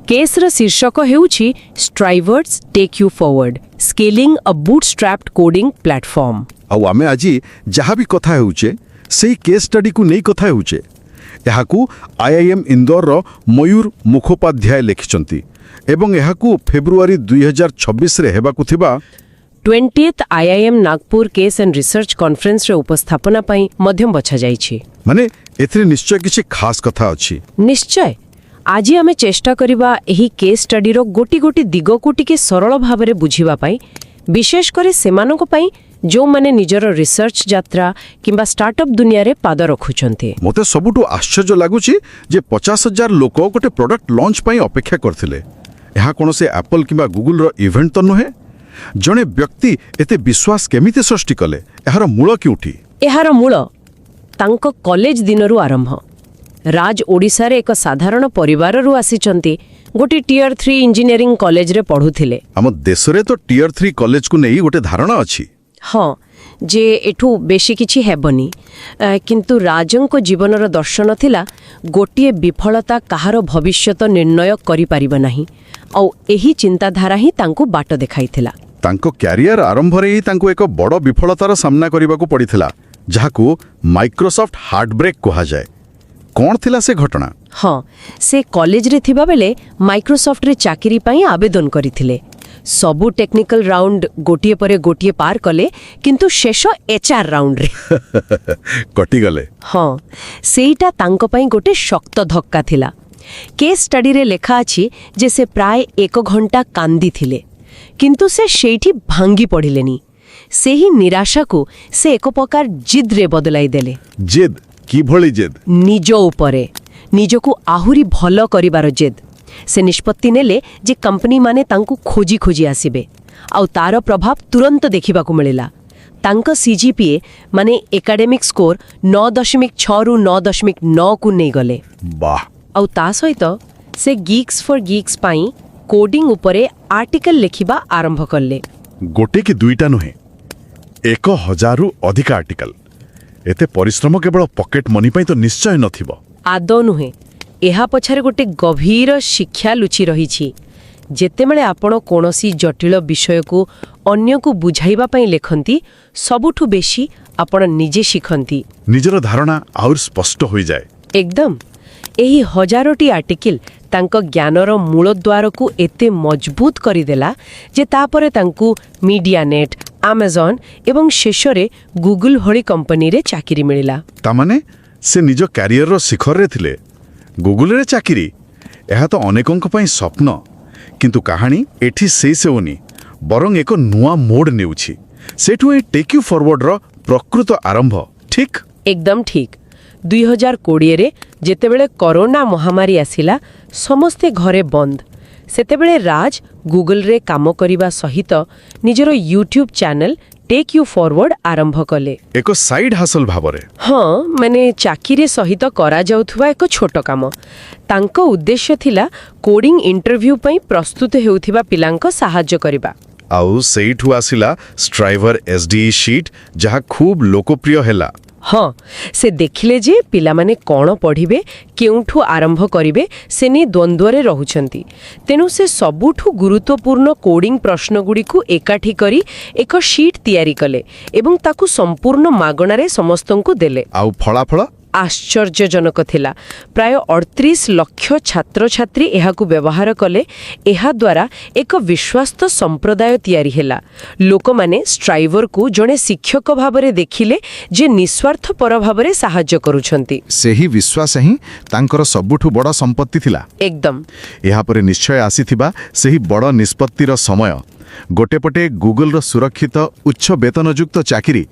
केसर शीर्षक हेउछि Strivers take U forward scaling a bootstrapped coding platform. आउ आमे आजी जहाँ भी कथा हेउचे सेही केस स्टडी को नहीं कथा हेउचे एहाकू आईआईएम इंदौर रो मयूर मुखोपाध्याय लिखिचंती एवं एहाकू फेब्रुआरी 2026 रे हेबाकू थिबा 20th IIM Nagpur case and research conference रे उपस्थापना पई मध्यम बछा जाईछि। माने एथरे निश्चय किछि खास कथा अछि। निश्चय आज आमे चेष्टा करिबा एही केस स्टडी रो गोटी गोटी दिगो को टिके सरल भाबरे बुझिबा पई विशेष करे सेमानको पई जो माने निजर रिसर्च यात्रा किंबा स्टार्टअप दुनिया रे पाद रखुचंती। मोते सबुटु आश्चर्य लागुछि जे 50,000 लोक गोटे प्रोडक्ट लॉन्च पई अपेक्षा करथिले। एहा कोनोसे एप्पल किंबा गूगल रो इवेंट त नहे ଜଣେ ବ୍ୟକ୍ତି ଏତେ ବିଶ୍ୱାସ କେମିତି ସୃଷ୍ଟି କଲେ ଏହାର ମୂଳ କେଉଁଠି? ଏହାର ମୂଳ ତାଙ୍କ କଲେଜ ଦିନରୁ ଆରମ୍ଭ। ରାଜ ଓଡ଼ିଶାରେ ଏକ ସାଧାରଣ ପରିବାରରୁ ଆସିଛନ୍ତି। ଗୋଟିଏ ଟିୟର 3 ଇଞ୍ଜିନିୟରିଂ କଲେଜରେ ପଢ଼ୁଥିଲେ। ଆମ ଦେଶରେ ତ ଟିୟର 3 କଲେଜକୁ ନେଇ ଗୋଟେ ଧାରଣା ଅଛି। ହଁ, ଯେ ଏଠୁ ବେଶୀ କିଛି ହେବନି। କିନ୍ତୁ ରାଜଙ୍କ ଜୀବନର ଦର୍ଶନ ଥିଲା ଗୋଟିଏ ବିଫଳତା କାହାର ଭବିଷ୍ୟତ ନିର୍ଣ୍ଣୟ କରିପାରିବ ନାହିଁ। ଆଉ ଏହି ଚିନ୍ତାଧାରା ହିଁ ତାଙ୍କୁ ବାଟ ଦେଖାଇଥିଲା। ତାଙ୍କ କ୍ୟାରିୟର ଆରମ୍ଭରେ ହିଁ ତାଙ୍କୁ ଏକ ବଡ଼ ବିଫଳତାର ସାମ୍ନା କରିବାକୁ ପଡ଼ିଥିଲା, ଯାହାକୁ ମାଇକ୍ରୋସଫ୍ଟ ହାର୍ଟବ୍ରେକ୍ କୁହାଯାଏ। କ'ଣ ଥିଲା ସେ ଘଟଣା? ହଁ, ସେ କଲେଜରେ ଥିବାବେଳେ ମାଇକ୍ରୋସଫ୍ଟରେ ଚାକିରି ପାଇଁ ଆବେଦନ କରିଥିଲେ। ସବୁ ଟେକ୍ନିକାଲ ରାଉଣ୍ଡ ଗୋଟିଏ ପରେ ଗୋଟିଏ ପାର କଲେ, କିନ୍ତୁ ଶେଷ HR ରାଉଣ୍ଡରେ କଟିଗଲେ। ହଁ, ସେଇଟା ତାଙ୍କ ପାଇଁ ଗୋଟେ ଶକ୍ତ ଧକ୍କା ଥିଲା। କେସ୍ ଷ୍ଟଡିରେ ଲେଖା ଅଛି ଯେ ସେ ପ୍ରାୟ 1 ଘଣ୍ଟା କାନ୍ଦିଥିଲେ, କିନ୍ତୁ ସେ ସେଇଠି ଭାଙ୍ଗି ପଡ଼ିଲେନି। ସେହି ନିରାଶାକୁ ସେ ଏକ ପ୍ରକାର ଜିଦ୍ରେ ବଦଳାଇ ଦେଲେ। ଜିଦ୍? କିଭଳି ଜିଦ୍? ନିଜ ଉପରେ, ନିଜକୁ ଆହୁରି ଭଲ କରିବାର ଜିଦ୍। ସେ ନିଷ୍ପତ୍ତି ନେଲେ ଯେ କମ୍ପାନୀମାନେ ତାଙ୍କୁ ଖୋଜି ଖୋଜି ଆସିବେ, ଆଉ ତାର ପ୍ରଭାବ ତୁରନ୍ତ ଦେଖିବାକୁ ମିଳିଲା। ତାଙ୍କ CGPA ମାନେ ଏକାଡେମିକ୍ ସ୍କୋର 9.6ରୁ 9.9କୁ ନେଇଗଲେ। ବାଃ! ଆଉ ତା ସହିତ ସେ ଗିକ୍ସ ଫର୍ ଗିକ୍ସ ପାଇଁ କୋଡିଂ ଉପରେ ଆର୍ଟିକଲ ଲେଖିବା ଆରମ୍ଭ କଲେ। ଗୋଟେ କି ଦୁଇଟା ନୁହେଁ, 1000ରୁ ଅଧିକା ଆର୍ଟିକଲ। ଏତେ ପରିଶ୍ରମ କେବଳ ପକେଟ୍ ମନି ପାଇଁ ତ ନିଶ୍ଚୟ ନଥିବ। ଆଦୌ ନୁହେଁ। ଏହା ପଛରେ ଗୋଟେ ଗଭୀର ଶିକ୍ଷା ଲୁଚି ରହିଛି। ଯେତେବେଳେ ଆପଣ କୌଣସି ଜଟିଳ ବିଷୟକୁ ଅନ୍ୟକୁ ବୁଝାଇବା ପାଇଁ ଲେଖନ୍ତି, ସବୁଠୁ ବେଶୀ ଆପଣ ନିଜେ ଶିଖନ୍ତି। ନିଜର ଧାରଣା ଆହୁରି ସ୍ପଷ୍ଟ ହୋଇଯାଏ। ଏକଦମ। ଏହି 1000ଟି ଆର୍ଟିକଲ ତାଙ୍କ ଜ୍ଞାନର ମୂଳଦ୍ୱାରକୁ ଏତେ ମଜବୁତ କରିଦେଲା ଯେ ତାପରେ ତାଙ୍କୁ ମିଡିଆନେଟ୍, ଆମାଜନ ଏବଂ ଶେଷରେ ଗୁଗଲ ଭଳି କମ୍ପାନୀରେ ଚାକିରି ମିଳିଲା। ତାମାନେ ସେ ନିଜ କ୍ୟାରିୟରର ଶିଖରରେ ଥିଲେ। ଗୁଗଲରେ ଚାକିରି, ଏହା ତ ଅନେକଙ୍କ ପାଇଁ ସ୍ୱପ୍ନ। କିନ୍ତୁ କାହାଣୀ ଏଠି ସେଉନି, ବରଂ ଏକ ନୂଆ ମୋଡ୍ ନେଉଛି। ସେଠୁ ଏ ଟେକ୍ ୟୁ ଫରୱାର୍ଡର ପ୍ରକୃତ ଆରମ୍ଭ। ଠିକ୍? ଏକଦମ ଠିକ୍। 2020ରେ ଯେତେବେଳେ କରୋନା ମହାମାରୀ ଆସିଲା, ସମସ୍ତେ ଘରେ ବନ୍ଦ। ସେତେବେଳେ ରାଜ ଗୁଗଲରେ କାମ କରିବା ସହିତ ନିଜର YouTube channel take you forward ଆରମ୍ଭ କଲେ। ଏକ ସାଇଡ୍ ହାସଲ ଭାବରେ? ହଁ, ମାନେ ଚାକିରି ସହିତ କରାଯାଉଥିବା ଏକ ଛୋଟ କାମ। ତାଙ୍କ ଉଦ୍ଦେଶ୍ୟ ଥିଲା କୋଡିଂ ଇଣ୍ଟରଭ୍ୟୁ ପାଇଁ ପ୍ରସ୍ତୁତ ହେଉଥିବା ପିଲାଙ୍କ ସାହାଯ୍ୟ କରିବା। ଆଉ ସେଇଠୁ ଆସିଲା ଷ୍ଟ୍ରାଇଭର SDE ଶିଟ୍, ଯାହା ଖୁବ୍ ଲୋକପ୍ରିୟ ହେଲା। ହଁ, ସେ ଦେଖିଲେ ଯେ ପିଲାମାନେ କ'ଣ ପଢ଼ିବେ, କେଉଁଠୁ ଆରମ୍ଭ କରିବେ, ସେ ନେଇ ଦ୍ୱନ୍ଦ୍ୱରେ ରହୁଛନ୍ତି। ତେଣୁ ସେ ସବୁଠୁ ଗୁରୁତ୍ୱପୂର୍ଣ୍ଣ କୋଡିଂ ପ୍ରଶ୍ନଗୁଡ଼ିକୁ ଏକାଠି କରି ଏକ ଶିଟ୍ ତିଆରି କଲେ ଏବଂ ତାକୁ ସମ୍ପୂର୍ଣ୍ଣ ମାଗଣାରେ ସମସ୍ତଙ୍କୁ ଦେଲେ। ଆଉ ଫଳାଫଳ ଆଶ୍ଚର୍ଯ୍ୟଜନକ ଥିଲା। ପ୍ରାୟ 38 ଲକ୍ଷ ଛାତ୍ରଛାତ୍ରୀ ଏହାକୁ ବ୍ୟବହାର କଲେ। ଏହାଦ୍ୱାରା ଏକ ବିଶ୍ୱସ୍ତ ସମ୍ପ୍ରଦାୟ ତିଆରି ହେଲା। ଲୋକମାନେ ଷ୍ଟ୍ରାଇଭରକୁ ଜଣେ ଶିକ୍ଷକ ଭାବରେ ଦେଖିଲେ ଯେ ନିଃସ୍ୱାର୍ଥପର ଭାବରେ ସାହାଯ୍ୟ କରୁଛନ୍ତି। ସେହି ବିଶ୍ୱାସ ହିଁ ତାଙ୍କର ସବୁଠୁ ବଡ଼ ସମ୍ପତ୍ତି ଥିଲା। ଏକଦମ। ଏହାପରେ ନିଶ୍ଚୟ ଆସିଥିବା ସେହି ବଡ଼ ନିଷ୍ପତ୍ତିର ସମୟ। ଗୋଟେପଟେ ଗୁଗଲର ସୁରକ୍ଷିତ ଉଚ୍ଚ ବେତନଯୁକ୍ତ ଚାକିରି,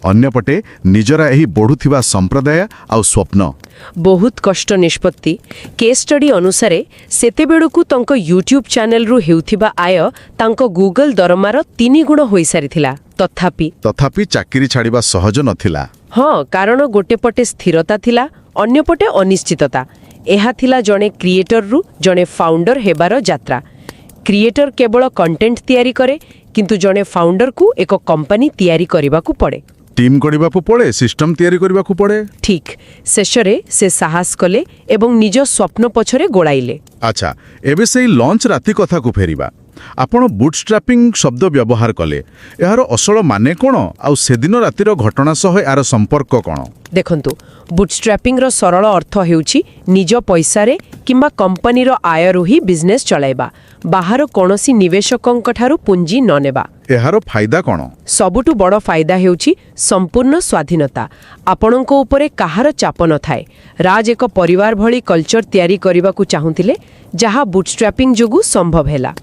ଅନ୍ୟପଟେ ନିଜର ଏହି ବଢ଼ୁଥିବା ସମ୍ପ୍ରଦାୟ ଆଉ ସ୍ୱପ୍ନ। ବହୁତ କଷ୍ଟ ନିଷ୍ପତ୍ତି। କେସ୍ ଷ୍ଟଡି ଅନୁସାରେ ସେତେବେଳକୁ ତାଙ୍କ ୟୁଟ୍ୟୁବ୍ ଚ୍ୟାନେଲରୁ ହେଉଥିବା ଆୟ ତାଙ୍କ ଗୁଗଲ ଦରମାର 3 ଗୁଣ ହୋଇସାରିଥିଲା। ତଥାପି ଚାକିରି ଛାଡ଼ିବା ସହଜ ନଥିଲା। ହଁ, କାରଣ ଗୋଟେ ପଟେ ସ୍ଥିରତା ଥିଲା, ଅନ୍ୟପଟେ ଅନିଶ୍ଚିତତା। ଏହା ଥିଲା ଜଣେ କ୍ରିଏଟରରୁ ଜଣେ ଫାଉଣ୍ଡର ହେବାର ଯାତ୍ରା। କ୍ରିଏଟର କେବଳ କଣ୍ଟେଣ୍ଟ ତିଆରି କରେ, କିନ୍ତୁ ଜଣେ ଫାଉଣ୍ଡରକୁ ଏକ କମ୍ପାନୀ ତିଆରି କରିବାକୁ ପଡ଼େ। ଟିମ୍ କରିବାକୁ ପଡ଼େ, ସିଷ୍ଟମ ତିଆରି କରିବାକୁ ପଡ଼େ। ଠିକ୍। ଶେଷରେ ସେ ସାହସ କଲେ ଏବଂ ନିଜ ସ୍ୱପ୍ନ ପଛରେ ଗୋଳାଇଲେ। ଆଚ୍ଛା, ଏବେ ସେଇ ଲଞ୍ଚ ରାତି କଥାକୁ ଫେରିବା। ଆପଣ ବୁଟଷ୍ଟ୍ରାପିଂ ଶବ୍ଦ ବ୍ୟବହାର କଲେ। ଏହାର ଅସଲ ମାନେ କ'ଣ, ଆଉ ସେଦିନ ରାତିର ଘଟଣା ସହ ଏହାର ସମ୍ପର୍କ କ'ଣ? ଦେଖନ୍ତୁ, ବୁଟଷ୍ଟ୍ରାପିଂର ସରଳ ଅର୍ଥ ହେଉଛି ନିଜ ପଇସାରେ କିମ୍ବା କମ୍ପାନୀର ଆୟରୁ ହିଁ ବିଜନେସ୍ ଚଳାଇବା, ବାହାର କୌଣସି ନିବେଶକଙ୍କଠାରୁ ପୁଞ୍ଜି ନ ନେବା। ଏହାର ଫାଇଦା କ'ଣ? ସବୁଠୁ ବଡ଼ ଫାଇଦା ହେଉଛି ସମ୍ପୂର୍ଣ୍ଣ ସ୍ୱାଧୀନତା। ଆପଣଙ୍କ ଉପରେ କାହାର ଚାପ ନଥାଏ। ରାଜ ଏକ ପରିବାର ଭଳି କଲଚର ତିଆରି କରିବାକୁ ଚାହୁଁଥିଲେ, ଯାହା ବୁଟଷ୍ଟ୍ରାପିଂ ଯୋଗୁଁ ସମ୍ଭବ ହେଲା।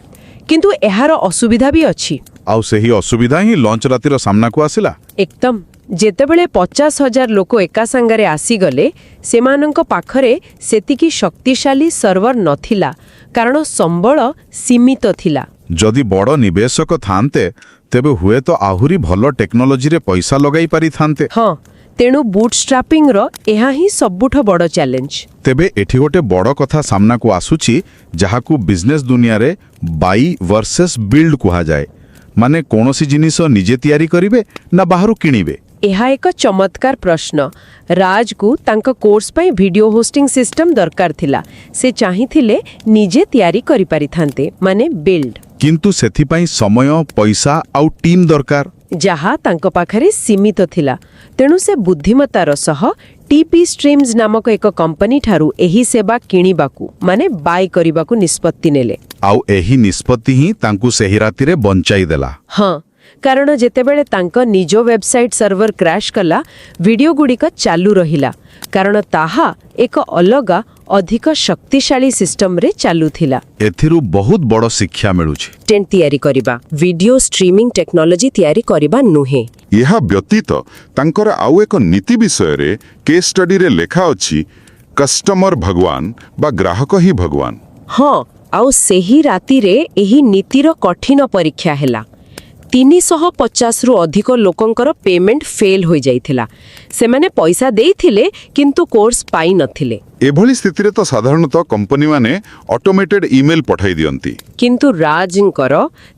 କିନ୍ତୁ ଏହାର ଅସୁବିଧା ବି ଅଛି। ଆଉ ସେହି ଅସୁବିଧା ହିଁ ଲଞ୍ଚ ରାତିର ସାମ୍ନାକୁ ଆସିଲା। ଏକଦମ। ଯେତେବେଳେ 50,000 ଲୋକ ଏକା ସାଙ୍ଗରେ ଆସିଗଲେ, ସେମାନଙ୍କ ପାଖରେ ସେତିକି ଶକ୍ତିଶାଳୀ ସର୍ଭର ନଥିଲା, କାରଣ ସମ୍ବଳ ସୀମିତ ଥିଲା। जदि बड़ निवेशक थांते तेबे हुए तो आहुरी भलो टेक्नोलोजी रे पैसा लगाई पारि थांते। हाँ तेणु बुटस्ट्रैपिंग रो एहा ही सबुठ बड़ चैलेंज। तेबे एठी गोटे बड़ कथा सामना को आसुची जहाकू बिजनेस दुनिया रे बाई वर्सेस बिल्ड कुहा जाए, माने कोनोसी जिनिस निजे तैयारी करिवे ना बाहरु किनिबे। एहा एक चमत्कार प्रश्न। राज को तांका कोर्स पई वीडियो होस्टिंग सिस्टम दरकार थिला, से चाहिथिले निजे तैयारी करि पारि थांते, माने बिल्ड। किंतु सेथि पई समय पैसा आउ टीम दरकार, जहा तांको पाखरे सीमित थिला। तेणु से बुद्धिमतार सह टीपी स्ट्रीम्स नामक एक कंपनी ठारू एही सेवा किणीबाकू माने बाय करिबाकू निष्पत्ति नेले। आउ एही निष्पत्ति ही तांकू सेही राति रे बंचाई देला। हाँ कारण जेतेबेले तांको निजो वेबसाइट सर्वर क्रैश कला, वीडियो गुड़िका चालू रहिला, कारण ताहा एक अलगा अधिक शक्तिशाली सिस्टम रे चालू थिला। एथिरु बहुत बड़ शिक्षा मिलुछि। टेंट तैयारी करिबा, वीडियो स्ट्रीमिंग टेक्नोलॉजी तैयारी करिबा नुहे। यह व्यतीत तांकर आउ एक नीति विषय रे केस स्टडी रे लेखा अछि, कस्टमर भगवान बा ग्राहक ही भगवान। हाँ आउ सेही राति रे एही नीतिर कठिन परीक्षा हेला। 350 रु अधिक लोकंकर पेमेंट फेल हो जाइथिला। सेमाने पैसा देइथिले किंतु कोर्स पाई नथिले। एभली स्थिति रे तो साधारणतः कंपनी माने ऑटोमेटेड ईमेल पठाई दियंती, किंतु राजंकर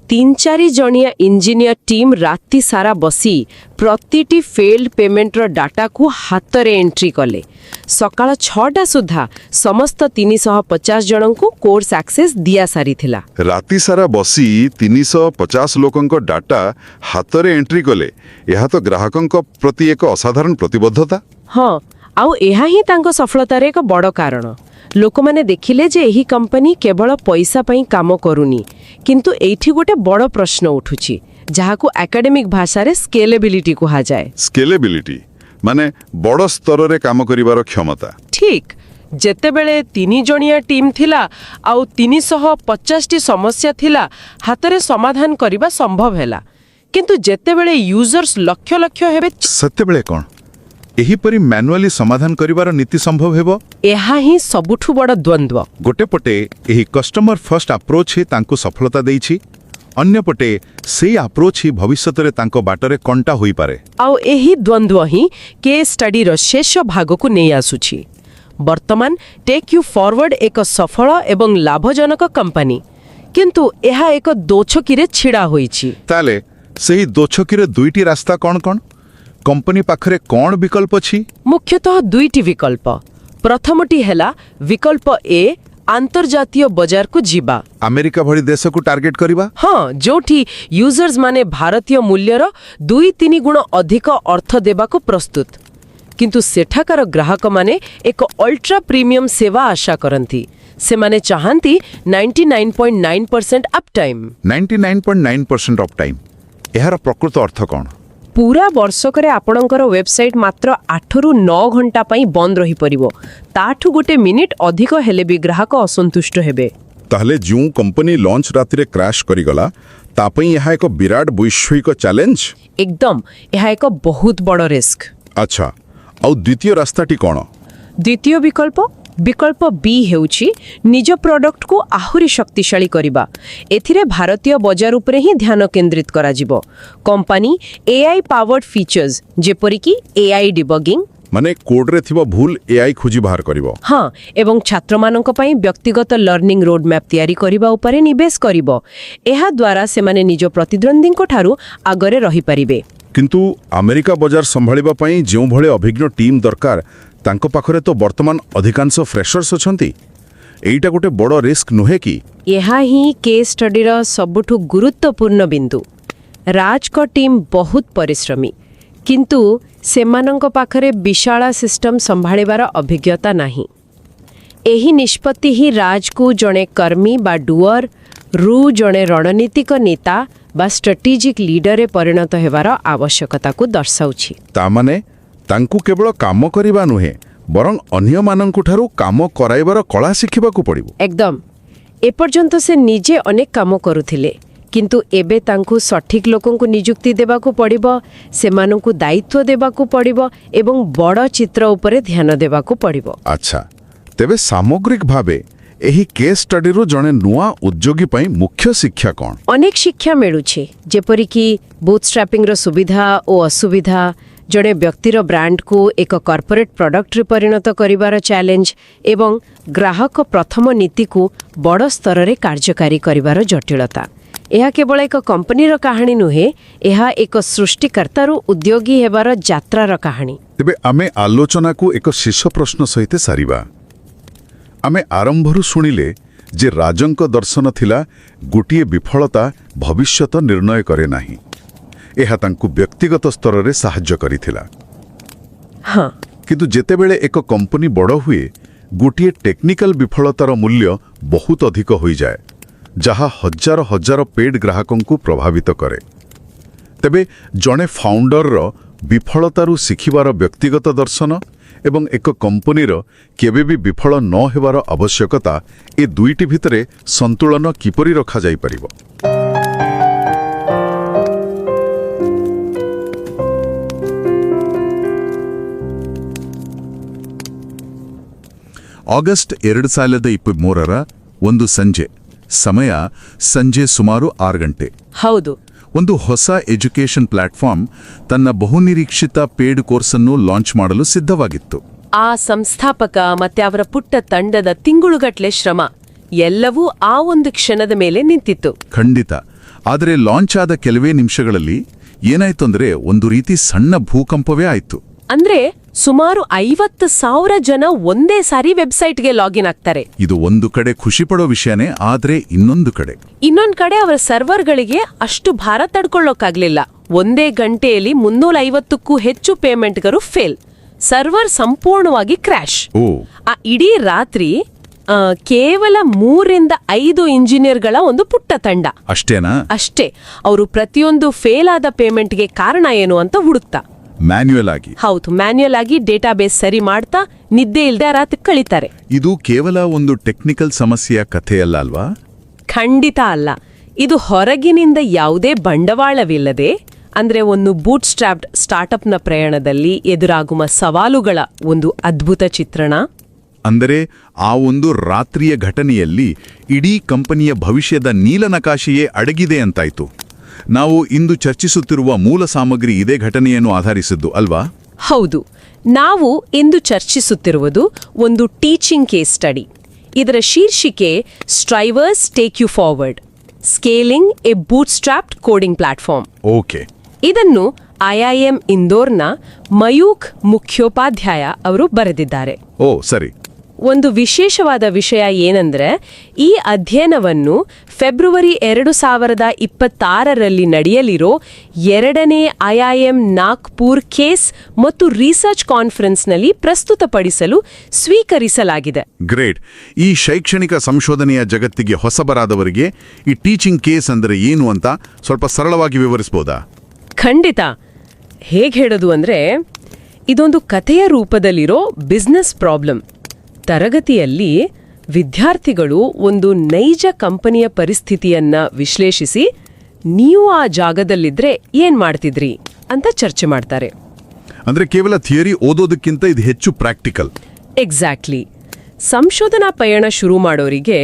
3-4 जणिया इंजीनियर टीम राति सारा बसी प्रतिटी फेल्ड पेमेंटर डाटा को हाथ रे एंट्री कले। सकाळ 6टा सुधा समस्त 350 जनों को कोर्स एक्सेस दिया सारी थिला। राति सारा बसी 350 लोकंक डाटा हाथ रे एंट्री कले, यह तो ग्राहकंक प्रति एक असाधारण प्रतिबद्धता। हाँ आउ एहा ही तांको सफलतार एक बड़ कारण। लोक माने देखिले जे एही कंपनी केवल पैसा पई काम करूनी, किंतु एठी गोटे बड़ प्रश्न उठुची जहाकू एकेडमिक भाषा रे स्केलेबिलिटी कहा जाए। स्केलेबिलिटी माने बड़ स्तर रे काम करिवार क्षमता। ठीक जेतेबेले 3 जणिया टीम थिला आउ 350 टी समस्या थिला, हातरे समाधान करिबा संभव हैला, किंतु जेतेबेले यूजर्स लक्ष लक्ष हेबे सतेबेले कोन एही परि मैनुअली समाधान करिवार नीति संभव हेबो। एहा ही सबुठु बड़ द्वंद्व। गोटे पटे एही कस्टमर फर्स्ट अप्रोच ही तांको सफलता देइछि, अन्य पटे सेही अप्रोच ही भविष्यत रे तांको बाटरे कंटा होई पारे। आउ एही द्वंद्व ही केस स्टडी रो शेष भाग को नै आसुछि। वर्तमान टेक यू फॉरवर्ड एक सफल एवं लाभजनक कंपनी, किंतु एहा एक दोछकी रे छिड़ा होईछि। ताले सेही दोछकी रे दुईटी रास्ता कोन कोन? कंपनी पाखरे कोन विकल्प अछि? मुख्यतः दुईटी विकल्प। प्रथमटी हेला विकल्प ए, अंतर्जातीय बाजार को जीवा, अमेरिका भली देश को टार्गेट करिबा। हाँ जोठी यूजर्स माने भारतीय मूल्यर 2-3 गुण अधिक अर्थ देबा को प्रस्तुत, किंतु सेठाकार ग्राहक माने एक अल्ट्रा प्रीमियम सेवा आशा करंती। से माने चाहंती 99.9% अप टाइम। 99.9% अप टाइम एहार प्रकृत अर्थ कोन? पूरा वर्षकरे आपणकर वेबसाइट मात्र 8 रु 9 घंटा पई बंद रही परिबो, ताठु गोटे मिनिट अधिक हेले भी ग्राहक असंतुष्ट हेबे। ताहले जो कंपनी लॉन्च राति रे क्रैश करी गला, तापई यहा एक विराट वैश्विक चैलेंज। एकदम यहा एक बहुत बड़ रिस्क। अच्छा आउ द्वितीय रास्ताटी कोन? द्वितीय विकल्प बी हेउची निज प्रोडक्ट को आहुरी शक्तिशाली करिबा। एथिरे भारतीय बाजार उपरे ही ध्यान केंद्रित करा जिवो। कंपनी एआई पावर्ड फीचर्स जेपरि कि एआई डिबगिंग माने कोड रे थिबो भूल एआई खुजी बाहर करिवो। हाँ एवं छात्र मानक पई व्यक्तिगत लर्निंग रोड मैप तैयारी करिबा उपरे निवेश करिवो। एहा द्वारा से माने निज प्रतिद्वंदी को ठारू आगरे रही परिबे। किंतु अमेरिका बाजार संभाळिबा पई जेउ भले अभिज्ञ टीम दरकार, तांको पाखरे तो वर्तमान अधिकांश फ्रेशर्स अछंती। एईटा गोटे बड़ रिस्क नुहे कि? एहा ही केस स्टडी रो सबुठु गुरुत्वपूर्ण बिंदु। राज को टीम बहुत परिश्रमी, किंतु सेमानंक पाखरे विशाल सिस्टम संभाळिबार अभिज्ञता नाही। एही निष्पत्ति ही राज को जणे कर्मी बा डुअर रु जणे रणनीतिक नेता बा स्ट्रेटेजिक लीडर परिणत हेबार आवश्यकता को दर्शाउछि। ता माने तांकु केवल काम करिबा नुहे, बरं अन्य मानंकु ठारू काम कराइबार कला शिखिबाकू पड़िबो। एकदम एपर्यंत से निजे अनेक काम करुथिले, किंतु एबे तांकु सठिक लोकंकु नियुक्ति देबाकू पड़िबो, सेमानंकु दायित्व देबाकू पड़िबो एवं बड़ चित्र उपरे ध्यान देबाकू पड़िबो। अच्छा तेबे सामग्रिक भावे ଏହି କେସ୍ ଷ୍ଟଡିରୁ ଜଣେ ନୂଆ ଉଦ୍ୟୋଗୀ ପାଇଁ ମୁଖ୍ୟ ଶିକ୍ଷା କ'ଣ? ଅନେକ ଶିକ୍ଷା ମିଳୁଛି, ଯେପରିକି ବୁଟସ୍ଟ୍ରାପିଂର ସୁବିଧା ଓ ଅସୁବିଧା, ଜଣେ ବ୍ୟକ୍ତିର ବ୍ରାଣ୍ଡକୁ ଏକ କର୍ପୋରେଟ୍ ପ୍ରଡକ୍ଟରେ ପରିଣତ କରିବାର ଚ୍ୟାଲେଞ୍ଜ ଏବଂ ଗ୍ରାହକ ପ୍ରଥମ ନୀତିକୁ ବଡ଼ ସ୍ତରରେ କାର୍ଯ୍ୟକାରୀ କରିବାର ଜଟିଳତା। ଏହା କେବଳ ଏକ କମ୍ପାନୀର କାହାଣୀ ନୁହେଁ, ଏହା ଏକ ସୃଷ୍ଟିକର୍ତ୍ତାରୁ ଉଦ୍ୟୋଗୀ ହେବାର ଯାତ୍ରାର କାହାଣୀ। ତେବେ ଆମେ ଆଲୋଚନାକୁ ଏକ ଶେଷ ପ୍ରଶ୍ନ ସହିତ ସାରିବା। ଆମେ ଆରମ୍ଭରୁ ଶୁଣିଲେ ଯେ ରାଜଙ୍କ ଦର୍ଶନ ଥିଲା ଗୋଟିଏ ବିଫଳତା ଭବିଷ୍ୟତ ନିର୍ଣ୍ଣୟ କରେ ନାହିଁ। ଏହା ତାଙ୍କୁ ବ୍ୟକ୍ତିଗତ ସ୍ତରରେ ସାହାଯ୍ୟ କରିଥିଲା। ହଁ, କିନ୍ତୁ ଯେତେବେଳେ ଏକ କମ୍ପାନୀ ବଡ଼ ହୁଏ, ଗୋଟିଏ ଟେକ୍ନିକାଲ ବିଫଳତାର ମୂଲ୍ୟ ବହୁତ ଅଧିକ ହୋଇଯାଏ, ଯାହା ହଜାର ହଜାର ପେଡ୍ ଗ୍ରାହକଙ୍କୁ ପ୍ରଭାବିତ କରେ। ତେବେ ଜଣେ ଫାଉଣ୍ଡରର ବିଫଳତାରୁ ଶିଖିବାର ବ୍ୟକ୍ତିଗତ ଦର୍ଶନ ଏବଂ ଏକ କମ୍ପାନୀର କେବେ ବି ବିଫଳ ନ ହେବାର ଆବଶ୍ୟକତା, ଏ ଦୁଇଟି ଭିତରେ ସନ୍ତୁଳନ କିପରି ରଖାଯାଇପାରିବ? ಆಗಸ್ಟ್ 2023ರ ಒಂದು ಸಂಜೆ, ಸಮಯ ಸಂಜೆ ಸುಮಾರು 6 ಗಂಟೆ. ಹೌದು. ಒಂದು ಹೊಸ ಎಜುಕೇಷನ್ ಪ್ಲಾಟ್ಫಾರ್ಮ್ ತನ್ನ ಬಹುನಿರೀಕ್ಷಿತ ಪೇಡ್ ಕೋರ್ಸನ್ನು ಲಾಂಚ್ ಮಾಡಲು ಸಿದ್ಧವಾಗಿತ್ತು. ಆ ಸಂಸ್ಥಾಪಕ ಮತ್ತೆ ಅವರ ಪುಟ್ಟ ತಂಡದ ತಿಂಗಳುಗಟ್ಲೆ ಶ್ರಮ ಎಲ್ಲವೂ ಆ ಒಂದು ಕ್ಷಣದ ಮೇಲೆ ನಿಂತಿತ್ತು. ಖಂಡಿತ. ಆದರೆ ಲಾಂಚ್ ಆದ ಕೆಲವೇ ನಿಮಿಷಗಳಲ್ಲಿ ಏನಾಯ್ತು ಅಂದ್ರೆ, ಒಂದು ರೀತಿ ಸಣ್ಣ ಭೂಕಂಪವೇ ಆಯ್ತು. ಅಂದ್ರೆ ಸುಮಾರು 50,000 ಜನ ಒಂದೇ ಸಾರಿ ವೆಬ್ಸೈಟ್ಗೆ ಲಾಗಿನ್ ಆಗ್ತಾರೆ. ಇದು ಒಂದು ಕಡೆ ಖುಷಿ ಪಡೋ ವಿಷಯನೇ, ಆದ್ರೆ ಇನ್ನೊಂದು ಕಡೆ ಅವರ ಸರ್ವರ್ಗಳಿಗೆ ಅಷ್ಟು ಭಾರ ತಡ್ಕೊಳ್ಳೋಕ್ಕಾಗ್ಲಿಲ್ಲ. ಒಂದೇ ಗಂಟೆಯಲ್ಲಿ 350ಕ್ಕೂ ಹೆಚ್ಚು ಪೇಮೆಂಟ್ಗರು ಫೇಲ್. ಸರ್ವರ್ ಸಂಪೂರ್ಣವಾಗಿ ಕ್ರ್ಯಾಶ್. ಆ ಇಡೀ ರಾತ್ರಿ ಕೇವಲ 3-5 ಇಂಜಿನಿಯರ್ಗಳ ಒಂದು ಪುಟ್ಟ ತಂಡ ಅಷ್ಟೇನಾ? ಅಷ್ಟೇ. ಅವರು ಪ್ರತಿಯೊಂದು ಫೇಲ್ ಆದ ಪೇಮೆಂಟ್ಗೆ ಕಾರಣ ಏನು ಅಂತ ಹುಡುಕ್ತಾ, ಮ್ಯಾನ್ಯುಯಲ್ ಆಗಿ ಡೇಟಾಬೇಸ್ ಸರಿ ಮಾಡ್ತಾ ನಿದ್ದೆ ಇಲ್ದೆ ರಾತ್ರಿ ಕಳೀತಾರೆ. ಇದು ಕೇವಲ ಒಂದು ಟೆಕ್ನಿಕಲ್ ಸಮಸ್ಯೆಯ ಕಥೆಯಲ್ಲ ಅಲ್ವಾ? ಖಂಡಿತ ಅಲ್ಲ. ಇದು ಹೊರಗಿನಿಂದ ಯಾವುದೇ ಬಂಡವಾಳವಿಲ್ಲದೆ, ಅಂದ್ರೆ ಒಂದು ಬೂಟ್ ಸ್ಟ್ರಾಪ್ಡ್ ಸ್ಟಾರ್ಟ್ಅಪ್ನ ಪ್ರಯಾಣದಲ್ಲಿ ಎದುರಾಗುವ ಸವಾಲುಗಳ ಒಂದು ಅದ್ಭುತ ಚಿತ್ರಣ. ಅಂದರೆ ಆ ಒಂದು ರಾತ್ರಿಯ ಘಟನೆಯಲ್ಲಿ ಇಡೀ ಕಂಪನಿಯ ಭವಿಷ್ಯದ ನೀಲನಕಾಶೆಯೇ ಅಡಗಿದೆ ಅಂತಾಯ್ತು. ನಾವು ಇಂದು ಚರ್ಚಿಸುತ್ತಿರುವ ಮೂಲ ಸಾಮಗ್ರಿ ಇದೇ ಘಟನೆಯನ್ನು ಆಧರಿಸಿದ್ದು ಅಲ್ವಾ? ಹೌದು. ನಾವು ಇಂದು ಚರ್ಚಿಸುತ್ತಿರುವುದು ಒಂದು ಟೀಚಿಂಗ್ ಕೇಸ್ ಸ್ಟಡಿ. ಇದರ ಶೀರ್ಷಿಕೆ Strivers take U forward, scaling a bootstrapped coding platform. Okay. ಇದನ್ನು IIM ಇಂದೋರ್ನ ಮಯೂಖ್ ಮುಖ್ಯೋಪಾಧ್ಯಾಯ ಅವರು ಬರೆದಿದ್ದಾರೆ. ಓ ಸರಿ. ಒಂದು ವಿಶೇಷವಾದ ವಿಷಯ ಏನಂದ್ರೆ, ಈ ಅಧ್ಯಯನವನ್ನು ಫೆಬ್ರವರಿ 2026ರಲ್ಲಿ ನಡೆಯಲಿರೋ 2ನೇ IIM ನಾಗ್ಪುರ್ ಕೇಸ್ ಮತ್ತು ರಿಸರ್ಚ್ ಕಾನ್ಫರೆನ್ಸ್ನಲ್ಲಿ ಪ್ರಸ್ತುತಪಡಿಸಲು ಸ್ವೀಕರಿಸಲಾಗಿದೆ. ಗ್ರೇಟ್. ಈ ಶೈಕ್ಷಣಿಕ ಸಂಶೋಧನೆಯ ಜಗತ್ತಿಗೆ ಹೊಸಬರಾದವರಿಗೆ ಈ ಟೀಚಿಂಗ್ ಕೇಸ್ ಅಂದರೆ ಏನು ಅಂತ ಸ್ವಲ್ಪ ಸರಳವಾಗಿ ವಿವರಿಸಬಹುದಾ? ಖಂಡಿತ. ಹೇಗೆ ಹೇಳೋದು ಅಂದ್ರೆ, ಇದೊಂದು ಕಥೆಯ ರೂಪದಲ್ಲಿರೋ ಬಿಸ್ನೆಸ್ ಪ್ರಾಬ್ಲಮ್. ತರಗತಿಯಲ್ಲಿ ವಿದ್ಯಾರ್ಥಿಗಳು ಒಂದು ನೈಜ ಕಂಪನಿಯ ಪರಿಸ್ಥಿತಿಯನ್ನ ವಿಶ್ಲೇಷಿಸಿ, ನೀವು ಆ ಜಾಗದಲ್ಲಿದ್ರೆ ಏನ್ ಮಾಡ್ತಿದ್ರಿ ಅಂತ ಚರ್ಚೆ ಮಾಡ್ತಾರೆ. ಅಂದ್ರೆ ಕೇವಲ ಥಿಯರಿ ಓದೋದಕ್ಕಿಂತ ಇದು ಹೆಚ್ಚು ಪ್ರಾಕ್ಟಿಕಲ್. ಎಕ್ಸಾಕ್ಟ್ಲಿ. ಸಂಶೋಧನಾ ಪಯಣ ಶುರು ಮಾಡೋರಿಗೆ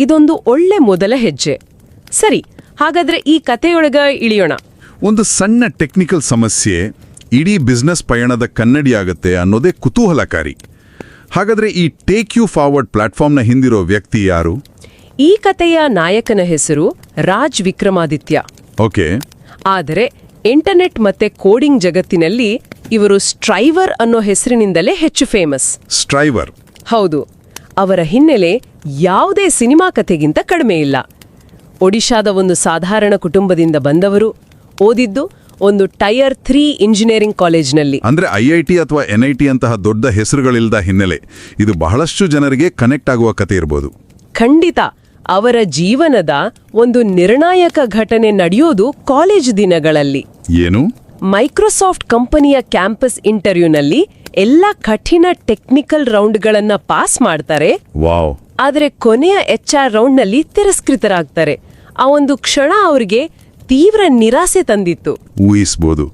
ಇದೊಂದು ಒಳ್ಳೆ ಮೊದಲ ಹೆಜ್ಜೆ. ಸರಿ, ಹಾಗಾದ್ರೆ ಈ ಕಥೆಯೊಳಗ ಇಳಿಯೋಣ. ಒಂದು ಸಣ್ಣ ಟೆಕ್ನಿಕಲ್ ಸಮಸ್ಯೆ ಇಡೀ ಬಿಸ್ನೆಸ್ ಪಯಣದ ಕನ್ನಡಿಯಾಗತ್ತೆ ಅನ್ನೋದೇ ಕುತೂಹಲಕಾರಿ. ಹಾಗಾದ್ರೆ ಈ ಟೇಕ್ ಯು ಫಾರ್ವರ್ಡ್ ಪ್ಲಾಟ್ಫಾರ್ಮ್ನ ಹಿಂದಿರೋ ವ್ಯಕ್ತಿ ಯಾರು? ಈ ಕಥೆಯ ನಾಯಕನ ಹೆಸರು ರಾಜ್ ವಿಕ್ರಮಾದಿತ್ಯ. ಓಕೆ. ಆದರೆ ಇಂಟರ್ನೆಟ್ ಮತ್ತೆ ಕೋಡಿಂಗ್ ಜಗತ್ತಿನಲ್ಲಿ ಇವರು ಸ್ಟ್ರೈವರ್ ಅನ್ನೋ ಹೆಸರಿನಿಂದಲೇ ಹೆಚ್ಚು ಫೇಮಸ್. ಸ್ಟ್ರೈವರ್? ಹೌದು. ಅವರ ಹಿನ್ನೆಲೆ ಯಾವುದೇ ಸಿನಿಮಾ ಕಥೆಗಿಂತ ಕಡಿಮೆ ಇಲ್ಲ. ಒಡಿಶಾದ ಒಂದು ಸಾಧಾರಣ ಕುಟುಂಬದಿಂದ ಬಂದವರು, ಓದಿದ್ದು ಒಂದು ಟೈರ್ 3 ಇಂಜಿನಿಯರಿಂಗ್ ಕಾಲೇಜ್ನಲ್ಲಿ. ಅಂದ್ರೆ IIT ಅಥವಾ NIT ಅಂತಹ ದೊಡ್ಡ ಹೆಸರುಗಳಿಲ್ಲದ ಹಿನ್ನೆಲೆ. ಇದು ಬಹಳಷ್ಟು ಜನರಿಗೆ ಕನೆಕ್ಟ್ ಆಗುವ ಕಥೆ ಇರಬಹುದು. ಖಂಡಿತ. ಅವರ ಜೀವನದ ಒಂದು ನಿರ್ಣಾಯಕ ಘಟನೆ ನಡೆಯೋದು ಕಾಲೇಜ್ ದಿನಗಳಲ್ಲಿ. ಏನು? ಮೈಕ್ರೋಸಾಫ್ಟ್ ಕಂಪನಿಯ ಕ್ಯಾಂಪಸ್ ಇಂಟರ್ವ್ಯೂನಲ್ಲಿ ಎಲ್ಲ ಕಠಿಣ ಟೆಕ್ನಿಕಲ್ ರೌಂಡ್ಗಳನ್ನ ಪಾಸ್ ಮಾಡ್ತಾರೆ. ವಾವ್. ಆದರೆ ಕೊನೆಯ HR ರೌಂಡ್ನಲ್ಲಿ ತಿರಸ್ಕೃತರಾಗ್ತಾರೆ. ಆ ಒಂದು ಕ್ಷಣ ಅವರಿಗೆ ತೀವ್ರ ನಿರಾಸೆ ತಂದಿತ್ತು. ಊಹಿಸಬಹುದು.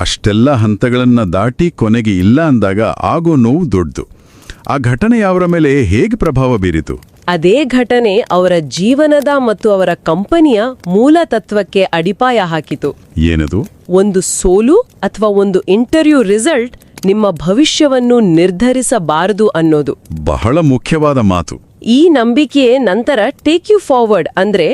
ಅಷ್ಟೆಲ್ಲ ಹಂತಗಳನ್ನ ದಾಟಿ ಕೊನೆಗೆ ಇಲ್ಲ ಅಂದಾಗ ಆಗೋ ನೋವು ದೊಡ್ಡದು. ಆ ಘಟನೆ ಅವರ ಮೇಲೆ ಹೇಗೆ ಪ್ರಭಾವ ಬೀರಿತು? ಅದೇ ಘಟನೆ ಅವರ ಜೀವನದ ಮತ್ತು ಅವರ ಕಂಪನಿಯ ಮೂಲ ತತ್ವಕ್ಕೆ ಅಡಿಪಾಯ ಹಾಕಿತು. ಏನದು? ಒಂದು ಸೋಲು ಅಥವಾ ಒಂದು ಇಂಟರ್ವ್ಯೂ ರಿಸಲ್ಟ್ ನಿಮ್ಮ ಭವಿಷ್ಯವನ್ನು ನಿರ್ಧರಿಸಬಾರದು ಅನ್ನೋದು ಬಹಳ ಮುಖ್ಯವಾದ ಮಾತು. ಈ ನಂಬಿಕೆಯೇ ನಂತರ ಟೇಕ್ ಯು ಫಾರ್ವರ್ಡ್ ಅಂದ್ರೆ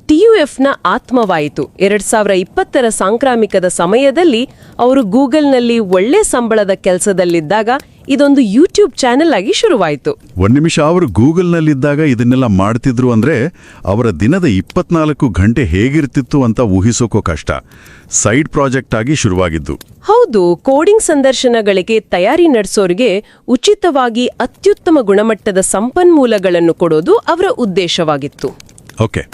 TUFನ ಆತ್ಮವಾಯಿತು. 2020ರ ಸಾಂಕ್ರಾಮಿಕದ ಸಮಯದಲ್ಲಿ ಅವರು ಗೂಗಲ್ನಲ್ಲಿ ಒಳ್ಳೆ ಸಂಬಳದ ಕೆಲಸದಲ್ಲಿದ್ದಾಗ ಇದೊಂದು ಯೂಟ್ಯೂಬ್ ಚಾನೆಲ್ ಆಗಿ ಶುರುವಾಯಿತು. ಒಂದು ನಿಮಿಷ, ಅವರು ಗೂಗಲ್ನಲ್ಲಿದ್ದಾಗ ಇದನ್ನೆಲ್ಲ ಮಾಡ್ತಿದ್ರು ಅಂದ್ರೆ ಅವರ ದಿನದ 24 ಗಂಟೆ ಹೇಗಿರ್ತಿತ್ತು ಅಂತ ಊಹಿಸೋಕೋ ಕಷ್ಟ. ಸೈಡ್ ಪ್ರಾಜೆಕ್ಟ್ ಆಗಿ ಶುರುವಾಗಿದ್ದು. ಹೌದು, ಕೋಡಿಂಗ್ ಸಂದರ್ಶನಗಳಿಗೆ ತಯಾರಿ ನಡೆಸೋರಿಗೆ ಉಚಿತವಾಗಿ ಅತ್ಯುತ್ತಮ ಗುಣಮಟ್ಟದ ಸಂಪನ್ಮೂಲಗಳನ್ನು ಕೊಡೋದು ಅವರ ಉದ್ದೇಶವಾಗಿತ್ತು. ಓಕೆ.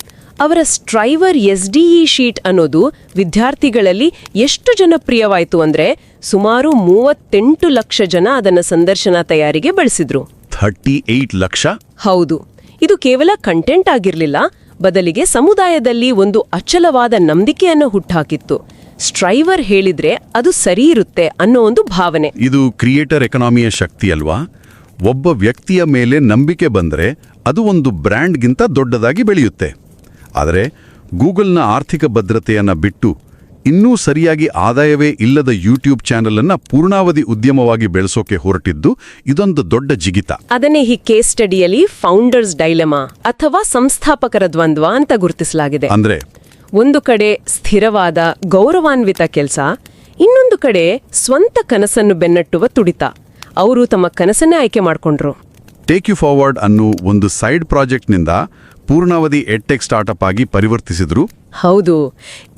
ಅವರ ಸ್ಟ್ರೈವರ್ SDE ಶೀಟ್ ಅನ್ನೋದು ವಿದ್ಯಾರ್ಥಿಗಳಲ್ಲಿ ಎಷ್ಟು ಜನಪ್ರಿಯವಾಯಿತು ಅಂದ್ರೆ ಸುಮಾರು 38 ಲಕ್ಷ ಜನ ಅದನ್ನ ಸಂದರ್ಶನ ತಯಾರಿಗೆ ಬಳಸಿದ್ರು. 38 ಲಕ್ಷ? ಹೌದು. ಇದು ಕೇವಲ ಕಂಟೆಂಟ್ ಆಗಿರ್ಲಿಲ್ಲ, ಬದಲಿಗೆ ಸಮುದಾಯದಲ್ಲಿ ಒಂದು ಅಚಲವಾದ ನಂಬಿಕೆಯನ್ನು ಹುಟ್ಟಾಕಿತ್ತು. ಸ್ಟ್ರೈವರ್ ಹೇಳಿದ್ರೆ ಅದು ಸರಿ ಇರುತ್ತೆ ಅನ್ನೋ ಒಂದು ಭಾವನೆ. ಇದು ಕ್ರಿಯೇಟರ್ ಎಕಾನಮಿಯ ಶಕ್ತಿ ಅಲ್ವಾ? ಒಬ್ಬ ವ್ಯಕ್ತಿಯ ಮೇಲೆ ನಂಬಿಕೆ ಬಂದರೆ ಅದು ಒಂದು ಬ್ರ್ಯಾಂಡ್ಗಿಂತ ದೊಡ್ಡದಾಗಿ ಬೆಳೆಯುತ್ತೆ. ಆದರೆ ಗೂಗಲ್ನ ಆರ್ಥಿಕ ಭದ್ರತೆಯನ್ನ ಬಿಟ್ಟು ಇನ್ನೂ ಸರಿಯಾಗಿ ಆದಾಯವೇ ಇಲ್ಲದ ಯೂಟ್ಯೂಬ್ ಚಾನೆಲ್ ಅನ್ನ ಪೂರ್ಣಾವಧಿ ಉದ್ಯಮವಾಗಿ ಬೆಳೆಸೋಕೆ ಹೊರಟಿದ್ದು ಇದೊಂದು ದೊಡ್ಡ ಜಿಗಿತ. ಅದನ್ನೇ ಈ ಕೇಸ್ ಸ್ಟಡಿಯಲ್ಲಿ ಫೌಂಡರ್ಸ್ ಡೈಲೆಮಾ ಅಥವಾ ಸಂಸ್ಥಾಪಕರ ದ್ವಂದ್ವ ಅಂತ ಗುರುತಿಸಲಾಗಿದೆ. ಅಂದ್ರೆ ಒಂದು ಕಡೆ ಸ್ಥಿರವಾದ ಗೌರವಾನ್ವಿತ ಕೆಲಸ, ಇನ್ನೊಂದು ಕಡೆ ಸ್ವಂತ ಕನಸನ್ನು ಬೆನ್ನಟ್ಟುವ ತುಡಿತ. ಅವರು ತಮ್ಮ ಕನಸನ್ನೇ ಆಯ್ಕೆ ಮಾಡಿಕೊಂಡ್ರು. ಟೇಕ್ ಯು ಫಾರ್ವರ್ಡ್ ಅನ್ನೋ ಒಂದು ಸೈಡ್ ಪ್ರಾಜೆಕ್ಟ್ನಿಂದ ಪೂರ್ಣಾವಧಿ ಎಡ್ಟೆಕ್ ಸ್ಟಾರ್ಟ್ಅಪ್ ಆಗಿ ಪರಿವರ್ತಿಸಿದ್ರು. ಹೌದು,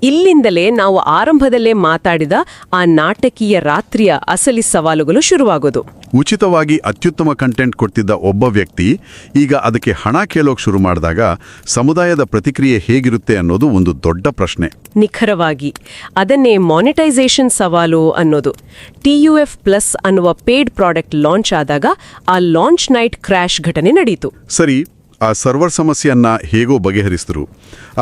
ಇಲ್ಲಿಂದಲೇ ನಾವು ಆರಂಭದಲ್ಲೇ ಮಾತಾಡಿದ ಆ ನಾಟಕೀಯ ರಾತ್ರಿಯ ಅಸಲಿ ಸವಾಲುಗಳು ಶುರುವಾಗೋದು. ಉಚಿತವಾಗಿ ಅತ್ಯುತ್ತಮ ಕಂಟೆಂಟ್ ಕೊಡ್ತಿದ್ದ ಒಬ್ಬ ವ್ಯಕ್ತಿ ಈಗ ಅದಕ್ಕೆ ಹಣ ಕೇಳೋಕ್ ಶುರು ಮಾಡಿದಾಗ ಸಮುದಾಯದ ಪ್ರತಿಕ್ರಿಯೆ ಹೇಗಿರುತ್ತೆ ಅನ್ನೋದು ಒಂದು ದೊಡ್ಡ ಪ್ರಶ್ನೆ. ನಿಖರವಾಗಿ ಅದನ್ನೇ ಮಾನಿಟೈಸೇಷನ್ ಸವಾಲು ಅನ್ನೋದು. TUF+ ಅನ್ನುವ ಪೇಡ್ ಪ್ರಾಡಕ್ಟ್ ಲಾಂಚ್ ಆದಾಗ ಆ ಲಾಂಚ್ ನೈಟ್ ಕ್ರ್ಯಾಶ್ ಘಟನೆ ನಡೆಯಿತು. ಸರಿ, ಆ ಸರ್ವರ್ ಸಮಸ್ಯೆಯನ್ನ ಹೇಗೋ ಬಗೆಹರಿಸಿದ್ರು.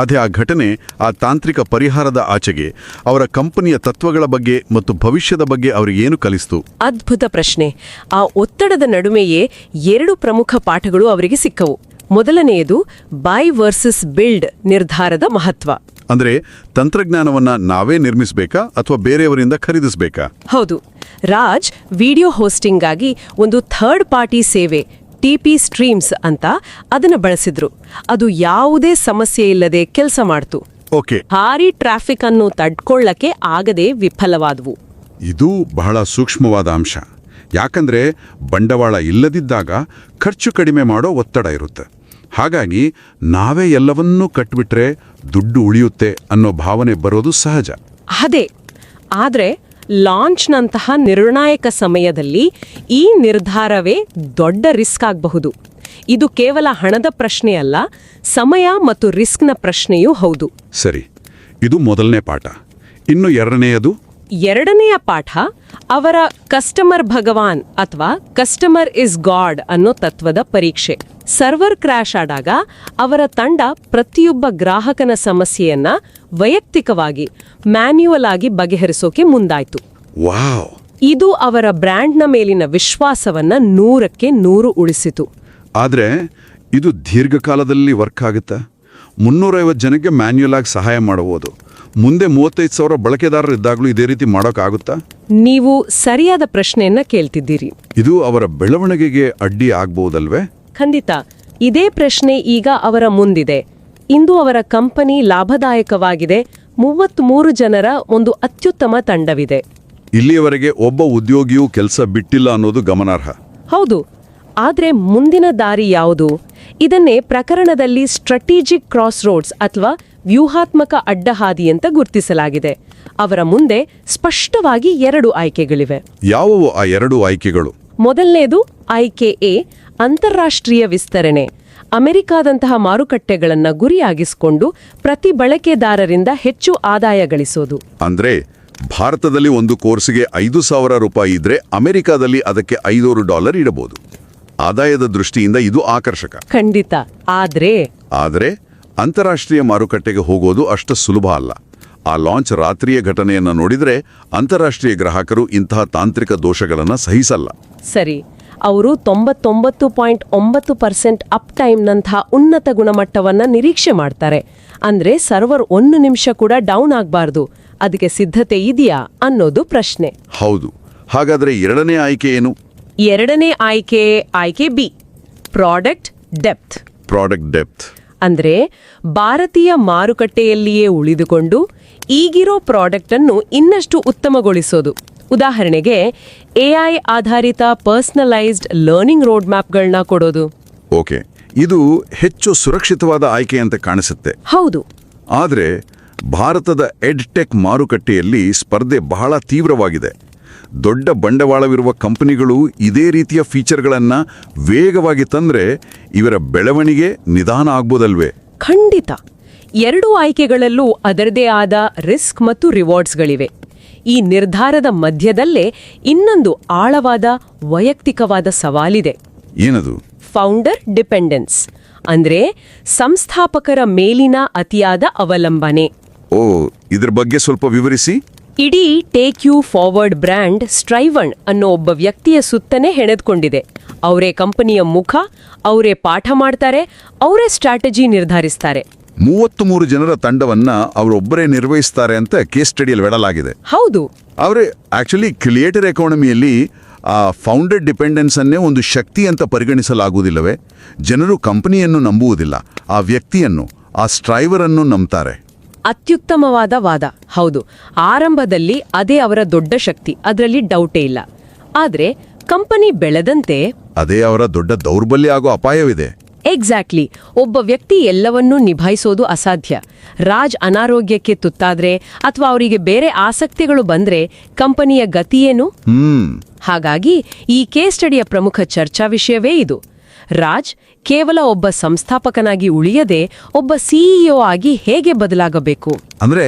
ಅದೇ ಆ ಘಟನೆ ಆ ತಾಂತ್ರಿಕ ಪರಿಹಾರದ ಆಚೆಗೆ ಅವರ ಕಂಪನಿಯ ತತ್ವಗಳ ಬಗ್ಗೆ ಮತ್ತು ಭವಿಷ್ಯದ ಬಗ್ಗೆ ಅವರಿಗೇನು ಕಲಿಸ್ತು? ಅದ್ಭುತ ಪ್ರಶ್ನೆ. ಆ ಒತ್ತಡದ ನಡುವೆಯೇ 2 ಪ್ರಮುಖ ಪಾಠಗಳು ಅವರಿಗೆ ಸಿಕ್ಕವು. ಮೊದಲನೆಯದು ಬೈ ವರ್ಸಸ್ ಬಿಲ್ಡ್ ನಿರ್ಧಾರದ ಮಹತ್ವ. ಅಂದ್ರೆ ತಂತ್ರಜ್ಞಾನವನ್ನ ನಾವೇ ನಿರ್ಮಿಸಬೇಕಾ ಅಥವಾ ಬೇರೆಯವರಿಂದ ಖರೀದಿಸಬೇಕಾ? ಹೌದು. ರಾಜ್ ವಿಡಿಯೋ ಹೋಸ್ಟಿಂಗ್ ಆಗಿ ಒಂದು ಥರ್ಡ್ ಪಾರ್ಟಿ ಸೇವೆ TP ಸ್ಟ್ರೀಮ್ಸ್ ಅಂತ ಅದನ್ನು ಬಳಸಿದ್ರು. ಅದು ಯಾವುದೇ ಸಮಸ್ಯೆ ಇಲ್ಲದೆ ಕೆಲಸ ಮಾಡ್ತು. ಓಕೆ. ಭಾರೀ ಟ್ರಾಫಿಕ್ ಅನ್ನು ತಡ್ಕೊಳ್ಳಕ್ಕೆ ಆಗದೆ ವಿಫಲವಾದವು. ಇದು ಬಹಳ ಸೂಕ್ಷ್ಮವಾದ ಅಂಶ. ಯಾಕಂದ್ರೆ ಬಂಡವಾಳ ಇಲ್ಲದಿದ್ದಾಗ ಖರ್ಚು ಕಡಿಮೆ ಮಾಡೋ ಒತ್ತಡ ಇರುತ್ತೆ. ಹಾಗಾಗಿ ನಾವೇ ಎಲ್ಲವನ್ನೂ ಕಟ್ಬಿಟ್ರೆ ದುಡ್ಡು ಉಳಿಯುತ್ತೆ ಅನ್ನೋ ಭಾವನೆ ಬರೋದು ಸಹಜ. ಅದೇ. ಆದ್ರೆ ಲಾಂಚ್ನಂತಹ ನಿರ್ಣಾಯಕ ಸಮಯದಲ್ಲಿ ಈ ನಿರ್ಧಾರವೇ ದೊಡ್ಡ ರಿಸ್ಕ್ ಆಗಬಹುದು. ಇದು ಕೇವಲ ಹಣದ ಪ್ರಶ್ನೆ ಅಲ್ಲ, ಸಮಯ ಮತ್ತು ರಿಸ್ಕ್ನ ಪ್ರಶ್ನೆಯೂ ಹೌದು. ಸರಿ, ಇದು ಮೊದಲನೇ ಪಾಠ. ಇನ್ನು ಎರಡನೆಯ ಪಾಠ ಅವರ ಕಸ್ಟಮರ್ ಭಗವಾನ್ ಅಥವಾ ಕಸ್ಟಮರ್ ಇಸ್ ಗಾಡ್ ಅನ್ನೋ ತತ್ವದ ಪರೀಕ್ಷೆ. ಸರ್ವರ್ ಕ್ರ್ಯಾಶ್ ಆದಾಗ ಅವರ ತಂಡ ಪ್ರತಿಯೊಬ್ಬ ಗ್ರಾಹಕನ ಸಮಸ್ಯೆಯನ್ನ ವೈಯಕ್ತಿಕವಾಗಿ ಮ್ಯಾನ್ಯುವಲ್ ಆಗಿ ಬಗೆಹರಿಸೋಕೆ ಮುಂದಾಯ್ತು. ವಾವ್! ಇದು ಅವರ ಬ್ರ್ಯಾಂಡ್ನ ಮೇಲಿನ ವಿಶ್ವಾಸವನ್ನ 100ಕ್ಕೆ 100 ಉಳಿಸಿತು. ಆದ್ರೆ ಇದು ದೀರ್ಘಕಾಲದಲ್ಲಿ ವರ್ಕ್ ಆಗುತ್ತಾ? 350 ಜನಕ್ಕೆ ಮ್ಯಾನ್ಯುಯಲ್ ಆಗಿ ಸಹಾಯ ಮಾಡಬಹುದು. ಮುಂದೆ 35,000 ಬಳಕೆದಾರರಿದ್ದಾಗಲೂ ಇದೇ ರೀತಿ ಮಾಡೋಕ್ಕಾಗುತ್ತಾ? ನೀವು ಸರಿಯಾದ ಪ್ರಶ್ನೆಯನ್ನ ಕೇಳ್ತಿದ್ದೀರಿ. ಇದು ಅವರ ಬೆಳವಣಿಗೆಗೆ ಅಡ್ಡಿ ಆಗ್ಬಹುದಲ್ವೇ? ಖಂಡಿತ. ಇದೇ ಪ್ರಶ್ನೆ ಈಗ ಅವರ ಮುಂದಿದೆ. ಇಂದು ಅವರ ಕಂಪನಿ ಲಾಭದಾಯಕವಾಗಿದೆ. 33 ಜನರ ಒಂದು ಅತ್ಯುತ್ತಮ ತಂಡವಿದೆ. ಇಲ್ಲಿಯವರೆಗೆ ಒಬ್ಬ ಉದ್ಯೋಗಿಯೂ ಕೆಲಸ ಬಿಟ್ಟಿಲ್ಲ ಅನ್ನೋದು ಗಮನಾರ್ಹ. ಹೌದು. ಆದ್ರೆ ಮುಂದಿನ ದಾರಿ ಯಾವುದು? ಇದನ್ನೇ ಪ್ರಕರಣದಲ್ಲಿ ಸ್ಟ್ರಾಟಜಿಕ್ ಕ್ರಾಸ್ ರೋಡ್ಸ್ ಅಥವಾ ವ್ಯೂಹಾತ್ಮಕ ಅಡ್ಡಹಾದಿ ಅಂತ ಗುರುತಿಸಲಾಗಿದೆ. ಅವರ ಮುಂದೆ ಸ್ಪಷ್ಟವಾಗಿ 2 ಆಯ್ಕೆಗಳಿವೆ. ಯಾವುವು ಆ 2 ಆಯ್ಕೆಗಳು? ಮೊದಲನೇದು ಆಯ್ಕೆ ಎ, ಅಂತಾರಾಷ್ಟ್ರೀಯ ವಿಸ್ತರಣೆ. ಅಮೆರಿಕಾದಂತಹ ಮಾರುಕಟ್ಟೆಗಳನ್ನು ಗುರಿಯಾಗಿಸಿಕೊಂಡು ಪ್ರತಿ ಬಳಕೆದಾರರಿಂದ ಹೆಚ್ಚು ಆದಾಯ ಗಳಿಸೋದು. ಅಂದ್ರೆ ಭಾರತದಲ್ಲಿ ಒಂದು ಕೋರ್ಸ್ಗೆ $5,000 ಇದ್ರೆ ಅಮೆರಿಕಾದಲ್ಲಿ ಅದಕ್ಕೆ $500 ಇಡಬಹುದು. ಆದಾಯದ ದೃಷ್ಟಿಯಿಂದ ಇದು ಆಕರ್ಷಕ. ಖಂಡಿತ. ಆದ್ರೆ ಅಂತಾರಾಷ್ಟ್ರೀಯ ಮಾರುಕಟ್ಟೆಗೆ ಹೋಗೋದು ಅಷ್ಟು ಸುಲಭ ಅಲ್ಲ. ಆ ಲಾಂಚ್ ರಾತ್ರಿಯ ಘಟನೆಯನ್ನು ನೋಡಿದ್ರೆ ಅಂತಾರಾಷ್ಟ್ರೀಯ ಗ್ರಾಹಕರು ಇಂತಹ ತಾಂತ್ರಿಕ ದೋಷಗಳನ್ನು ಸಹಿಸಲ್ಲ. ಸರಿ. ಅವರು 99.9% ಅಪ್ ಟೈಮ್ನಂತಹ ಉನ್ನತ ಗುಣಮಟ್ಟವನ್ನು ನಿರೀಕ್ಷೆ ಮಾಡ್ತಾರೆ. ಅಂದ್ರೆ ಸರ್ವರ್ 1 ನಿಮಿಷ ಕೂಡ ಡೌನ್ ಆಗಬಾರ್ದು. ಅದಕ್ಕೆ ಸಿದ್ಧತೆ ಇದೆಯಾ ಅನ್ನೋದು ಪ್ರಶ್ನೆ. ಹೌದು. ಹಾಗಾದ್ರೆ ಎರಡನೇ ಆಯ್ಕೆ ಏನು? ಎರಡನೇ ಆಯ್ಕೆ B, product depth. Product depth ಅಂದ್ರೆ ಭಾರತೀಯ ಮಾರುಕಟ್ಟೆಯಲ್ಲಿಯೇ ಉಳಿದುಕೊಂಡು ಈಗಿರೋ ಪ್ರಾಡಕ್ಟ್ ಅನ್ನು ಇನ್ನಷ್ಟು ಉತ್ತಮಗೊಳಿಸೋದು. ಉದಾಹರಣೆಗೆ AI ಆಧಾರಿತ ಪರ್ಸನಲೈಸ್ಡ್ ಲರ್ನಿಂಗ್ ರೋಡ್ ಮ್ಯಾಪ್ಗಳನ್ನ ಕೊಡೋದು. ಓಕೆ, ಇದು ಹೆಚ್ಚು ಸುರಕ್ಷಿತವಾದ ಆಯ್ಕೆ ಅಂತ ಕಾಣಿಸುತ್ತೆ. ಹೌದು. ಆದರೆ ಭಾರತದ ಎಡ್ಟೆಕ್ ಮಾರುಕಟ್ಟೆಯಲ್ಲಿ ಸ್ಪರ್ಧೆ ಬಹಳ ತೀವ್ರವಾಗಿದೆ. ದೊಡ್ಡ ಬಂಡವಾಳವಿರುವ ಕಂಪನಿಗಳು ಇದೇ ರೀತಿಯ ಫೀಚರ್ಗಳನ್ನು ವೇಗವಾಗಿ ತಂದ್ರೆ ಇವರ ಬೆಳವಣಿಗೆ ನಿಧಾನ ಆಗ್ಬೋದಲ್ವೇ? ಖಂಡಿತ. ಎರಡೂ ಆಯ್ಕೆಗಳಲ್ಲೂ ಅದರದೇ ಆದ ರಿಸ್ಕ್ ಮತ್ತು ರಿವಾರ್ಡ್ಸ್ಗಳಿವೆ. ಈ ನಿರ್ಧಾರದ ಮಧ್ಯದಲ್ಲೇ ಇನ್ನೊಂದು ಆಳವಾದ ವೈಯಕ್ತಿಕವಾದ ಸವಾಲಿದೆ. ಏನದು? ಫೌಂಡರ್ ಡಿಪೆಂಡೆನ್ಸ್, ಅಂದ್ರೆ ಸಂಸ್ಥಾಪಕರ ಮೇಲಿನ ಅತಿಯಾದ ಅವಲಂಬನೆ. ಓ, ಇದ್ರ ಬಗ್ಗೆ ಸ್ವಲ್ಪ ವಿವರಿಸಿ. ಇಡೀ ಟೇಕ್ ಯು ಫಾರ್ವರ್ಡ್ ಬ್ರ್ಯಾಂಡ್ ಸ್ಟ್ರೈವಣ್ ಅನ್ನೋ ಒಬ್ಬ ವ್ಯಕ್ತಿಯ ಸುತ್ತನೇ ಹೆಣೆದುಕೊಂಡಿದೆ. ಅವರೇ ಕಂಪನಿಯ ಮುಖ, ಅವರೇ ಪಾಠ ಮಾಡ್ತಾರೆ, ಅವರೇ ಸ್ಟ್ರಾಟಜಿ ನಿರ್ಧರಿಸ್ತಾರೆ. 33 ಜನರ ತಂಡವನ್ನ ಅವರೊಬ್ಬರೇ ನಿರ್ವಹಿಸ್ತಾರೆ ಅಂತ ಕೇಸ್ ಸ್ಟಡಿಯಲ್ಲಿ ಹೇಳಲಾಗಿದೆ. ಹೌದು. ಅವರೇ ಆಕ್ಚುಲಿ ಕ್ರಿಯೇಟರ್ ಎಕಾನಮಿಯಲ್ಲಿ ಆ ಫೌಂಡರ್ ಡಿಪೆಂಡೆನ್ಸ್ ಅನ್ನೇ ಒಂದು ಶಕ್ತಿ ಅಂತ ಪರಿಗಣಿಸಲಾಗುವುದಿಲ್ಲವೇ? ಜನರು ಕಂಪನಿಯನ್ನು ನಂಬುವುದಿಲ್ಲ, ಆ ವ್ಯಕ್ತಿಯನ್ನು, ಆ ಸ್ಟ್ರೈವರ್ ಅನ್ನು ನಂಬ್ತಾರೆ. ಅತ್ಯುತ್ತಮವಾದ ವಾದ. ಹೌದು, ಆರಂಭದಲ್ಲಿ ಅದೇ ಅವರ ದೊಡ್ಡ ಶಕ್ತಿ, ಅದರಲ್ಲಿ ಡೌಟೇ ಇಲ್ಲ. ಆದ್ರೆ ಕಂಪನಿ ಬೆಳೆದಂತೆ ಅದೇ ಅವರ ದೊಡ್ಡ ದೌರ್ಬಲ್ಯ ಆಗೋ ಅಪಾಯವಿದೆ. ಎಕ್ಸಾಕ್ಟ್ಲಿ. ಒಬ್ಬ ವ್ಯಕ್ತಿ ಎಲ್ಲವನ್ನೂ ನಿಭಾಯಿಸೋದು ಅಸಾಧ್ಯ. ರಾಜ್ ಅನಾರೋಗ್ಯಕ್ಕೆ ತುತ್ತಾದ್ರೆ ಅಥವಾ ಅವರಿಗೆ ಬೇರೆ ಆಸಕ್ತಿಗಳು ಬಂದ್ರೆ ಕಂಪನಿಯ ಗತಿಯೇನು? ಹಾಗಾಗಿ ಈ ಕೇಸ್ ಸ್ಟಡಿಯ ಪ್ರಮುಖ ಚರ್ಚಾ ವಿಷಯವೇ ಇದು. ರಾಜ್ ಕೇವಲ ಒಬ್ಬ ಸಂಸ್ಥಾಪಕನಾಗಿ ಉಳಿಯದೆ ಒಬ್ಬ ಸಿಇಒ ಆಗಿ ಹೇಗೆ ಬದಲಾಗಬೇಕು? ಅಂದ್ರೆ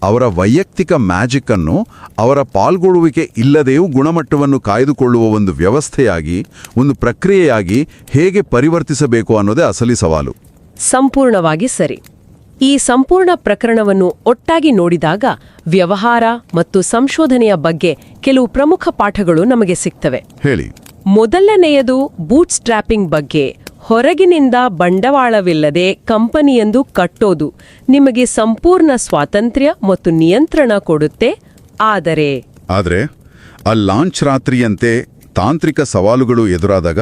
ಅವರ ವೈಯಕ್ತಿಕ ಮ್ಯಾಜಿಕ್ ಅನ್ನು ಅವರ ಪಾಲ್ಗೊಳ್ಳುವಿಕೆ ಇಲ್ಲದೆಯೂ ಗುಣಮಟ್ಟವನ್ನು ಕಾಯ್ದುಕೊಳ್ಳುವ ಒಂದು ವ್ಯವಸ್ಥೆಯಾಗಿ, ಒಂದು ಪ್ರಕ್ರಿಯೆಯಾಗಿ ಹೇಗೆ ಪರಿವರ್ತಿಸಬೇಕು ಅನ್ನೋದೇ ಅಸಲಿ ಸವಾಲು. ಸಂಪೂರ್ಣವಾಗಿ ಸರಿ. ಈ ಸಂಪೂರ್ಣ ಪ್ರಕರಣವನ್ನು ಒಟ್ಟಾಗಿ ನೋಡಿದಾಗ ವ್ಯವಹಾರ ಮತ್ತು ಸಂಶೋಧನೆಯ ಬಗ್ಗೆ ಕೆಲವು ಪ್ರಮುಖ ಪಾಠಗಳು ನಮಗೆ ಸಿಗ್ತವೆ. ಹೇಳಿ. ಮೊದಲನೆಯದು ಬೂಟ್ ಸ್ಟ್ರ್ಯಾಪಿಂಗ್ ಬಗ್ಗೆ. ಹೊರಗಿನಿಂದ ಬಂಡವಾಳವಿಲ್ಲದೆ ಕಂಪನಿಯೊಂದು ಕಟ್ಟೋದು ನಿಮಗೆ ಸಂಪೂರ್ಣ ಸ್ವಾತಂತ್ರ್ಯ ಮತ್ತು ನಿಯಂತ್ರಣ ಕೊಡುತ್ತೆ. ಆದರೆ ಆ ಲಾಂಚ್ ರಾತ್ರಿಯಂತೆ ತಾಂತ್ರಿಕ ಸವಾಲುಗಳು ಎದುರಾದಾಗ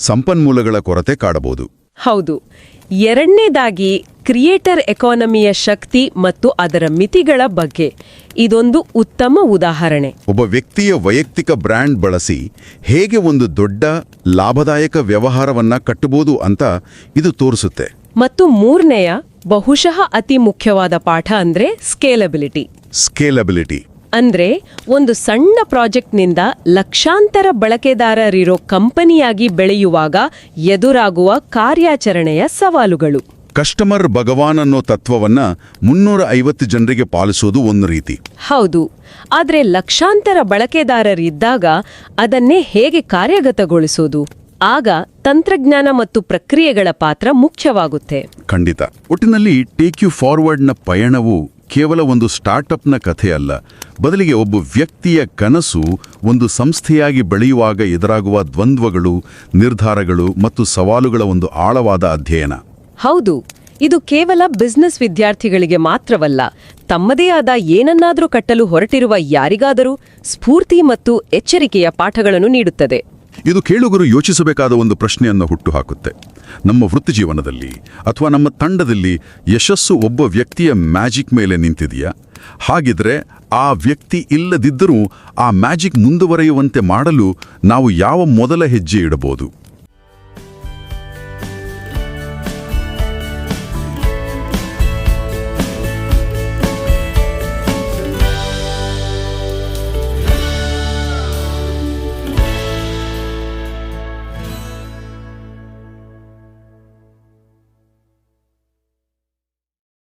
ಸಂಪನ್ಮೂಲಗಳ ಕೊರತೆ ಕಾಡಬಹುದು. ಹೌದು. ಎರಡನೇದಾಗಿ ಕ್ರಿಯೇಟರ್ ಎಕಾನಮಿಯ ಶಕ್ತಿ ಮತ್ತು ಅದರ ಮಿತಿಗಳ ಬಗ್ಗೆ. ಇದೊಂದು ಉತ್ತಮ ಉದಾಹರಣೆ. ಒಬ್ಬ ವ್ಯಕ್ತಿಯ ವೈಯಕ್ತಿಕ ಬ್ರ್ಯಾಂಡ್ ಬಳಸಿ ಹೇಗೆ ಒಂದು ದೊಡ್ಡ ಲಾಭದಾಯಕ ವ್ಯವಹಾರವನ್ನ ಕಟ್ಟಬಹುದು ಅಂತ ಇದು ತೋರಿಸುತ್ತೆ. ಮತ್ತು ಮೂರನೆಯ ಬಹುಶಃ ಅತಿ ಮುಖ್ಯವಾದ ಪಾಠ ಅಂದ್ರೆ ಸ್ಕೇಲಬಿಲಿಟಿ. ಅಂದ್ರೆ ಒಂದು ಸಣ್ಣ ಪ್ರಾಜೆಕ್ಟ್ನಿಂದ ಲಕ್ಷಾಂತರ ಬಳಕೆದಾರರಿರೋ ಕಂಪನಿಯಾಗಿ ಬೆಳೆಯುವಾಗ ಎದುರಾಗುವ ಕಾರ್ಯಾಚರಣೆಯ ಸವಾಲುಗಳು. ಕಸ್ಟಮರ್ ಭಗವಾನ್ ಅನ್ನೋ ತತ್ವವನ್ನ 350 ಜನರಿಗೆ ಪಾಲಿಸೋದು ಒಂದು ರೀತಿ. ಹೌದು. ಆದ್ರೆ ಲಕ್ಷಾಂತರ ಬಳಕೆದಾರರಿದ್ದಾಗ ಅದನ್ನೇ ಹೇಗೆ ಕಾರ್ಯಗತಗೊಳಿಸೋದು? ಆಗ ತಂತ್ರಜ್ಞಾನ ಮತ್ತು ಪ್ರಕ್ರಿಯೆಗಳ ಪಾತ್ರ ಮುಖ್ಯವಾಗುತ್ತೆ. ಖಂಡಿತ. ಒಟ್ಟಿನಲ್ಲಿ ಟೇಕ್ ಯು ಫಾರ್ವರ್ಡ್ನ ಪಯಣವು ಕೇವಲ ಒಂದು ಸ್ಟಾರ್ಟ್ಅಪ್ನ ಕಥೆ ಅಲ್ಲ, ಬದಲಿಗೆ ಒಬ್ಬ ವ್ಯಕ್ತಿಯ ಕನಸು ಒಂದು ಸಂಸ್ಥೆಯಾಗಿ ಬೆಳೆಯುವಾಗ ಎದುರಾಗುವ ದ್ವಂದ್ವಗಳು, ನಿರ್ಧಾರಗಳು ಮತ್ತು ಸವಾಲುಗಳ ಒಂದು ಆಳವಾದ ಅಧ್ಯಯನ. ಹೌದು. ಇದು ಕೇವಲ ಬಿಸ್ನೆಸ್ ವಿದ್ಯಾರ್ಥಿಗಳಿಗೆ ಮಾತ್ರವಲ್ಲ, ತಮ್ಮದೇ ಆದ ಏನನ್ನಾದರೂ ಕಟ್ಟಲು ಹೊರಟಿರುವ ಯಾರಿಗಾದರೂ ಸ್ಫೂರ್ತಿ ಮತ್ತು ಎಚ್ಚರಿಕೆಯ ಪಾಠಗಳನ್ನು ನೀಡುತ್ತದೆ. ಇದು ಕೇಳುಗರು ಯೋಚಿಸಬೇಕಾದ ಒಂದು ಪ್ರಶ್ನೆಯನ್ನು ಹುಟ್ಟುಹಾಕುತ್ತೆ. ನಮ್ಮ ವೃತ್ತಿಜೀವನದಲ್ಲಿ ಅಥವಾ ನಮ್ಮ ತಂಡದಲ್ಲಿ ಯಶಸ್ಸು ಒಬ್ಬ ವ್ಯಕ್ತಿಯ ಮ್ಯಾಜಿಕ್ ಮೇಲೆ ನಿಂತಿದೆಯಾ? ಹಾಗಿದ್ರೆ ಆ ವ್ಯಕ್ತಿ ಇಲ್ಲದಿದ್ದರೂ ಆ ಮ್ಯಾಜಿಕ್ ಮುಂದುವರಿಯುವಂತೆ ಮಾಡಲು ನಾವು ಯಾವ ಮೊದಲ ಹೆಜ್ಜೆ ಇಡಬಹುದು?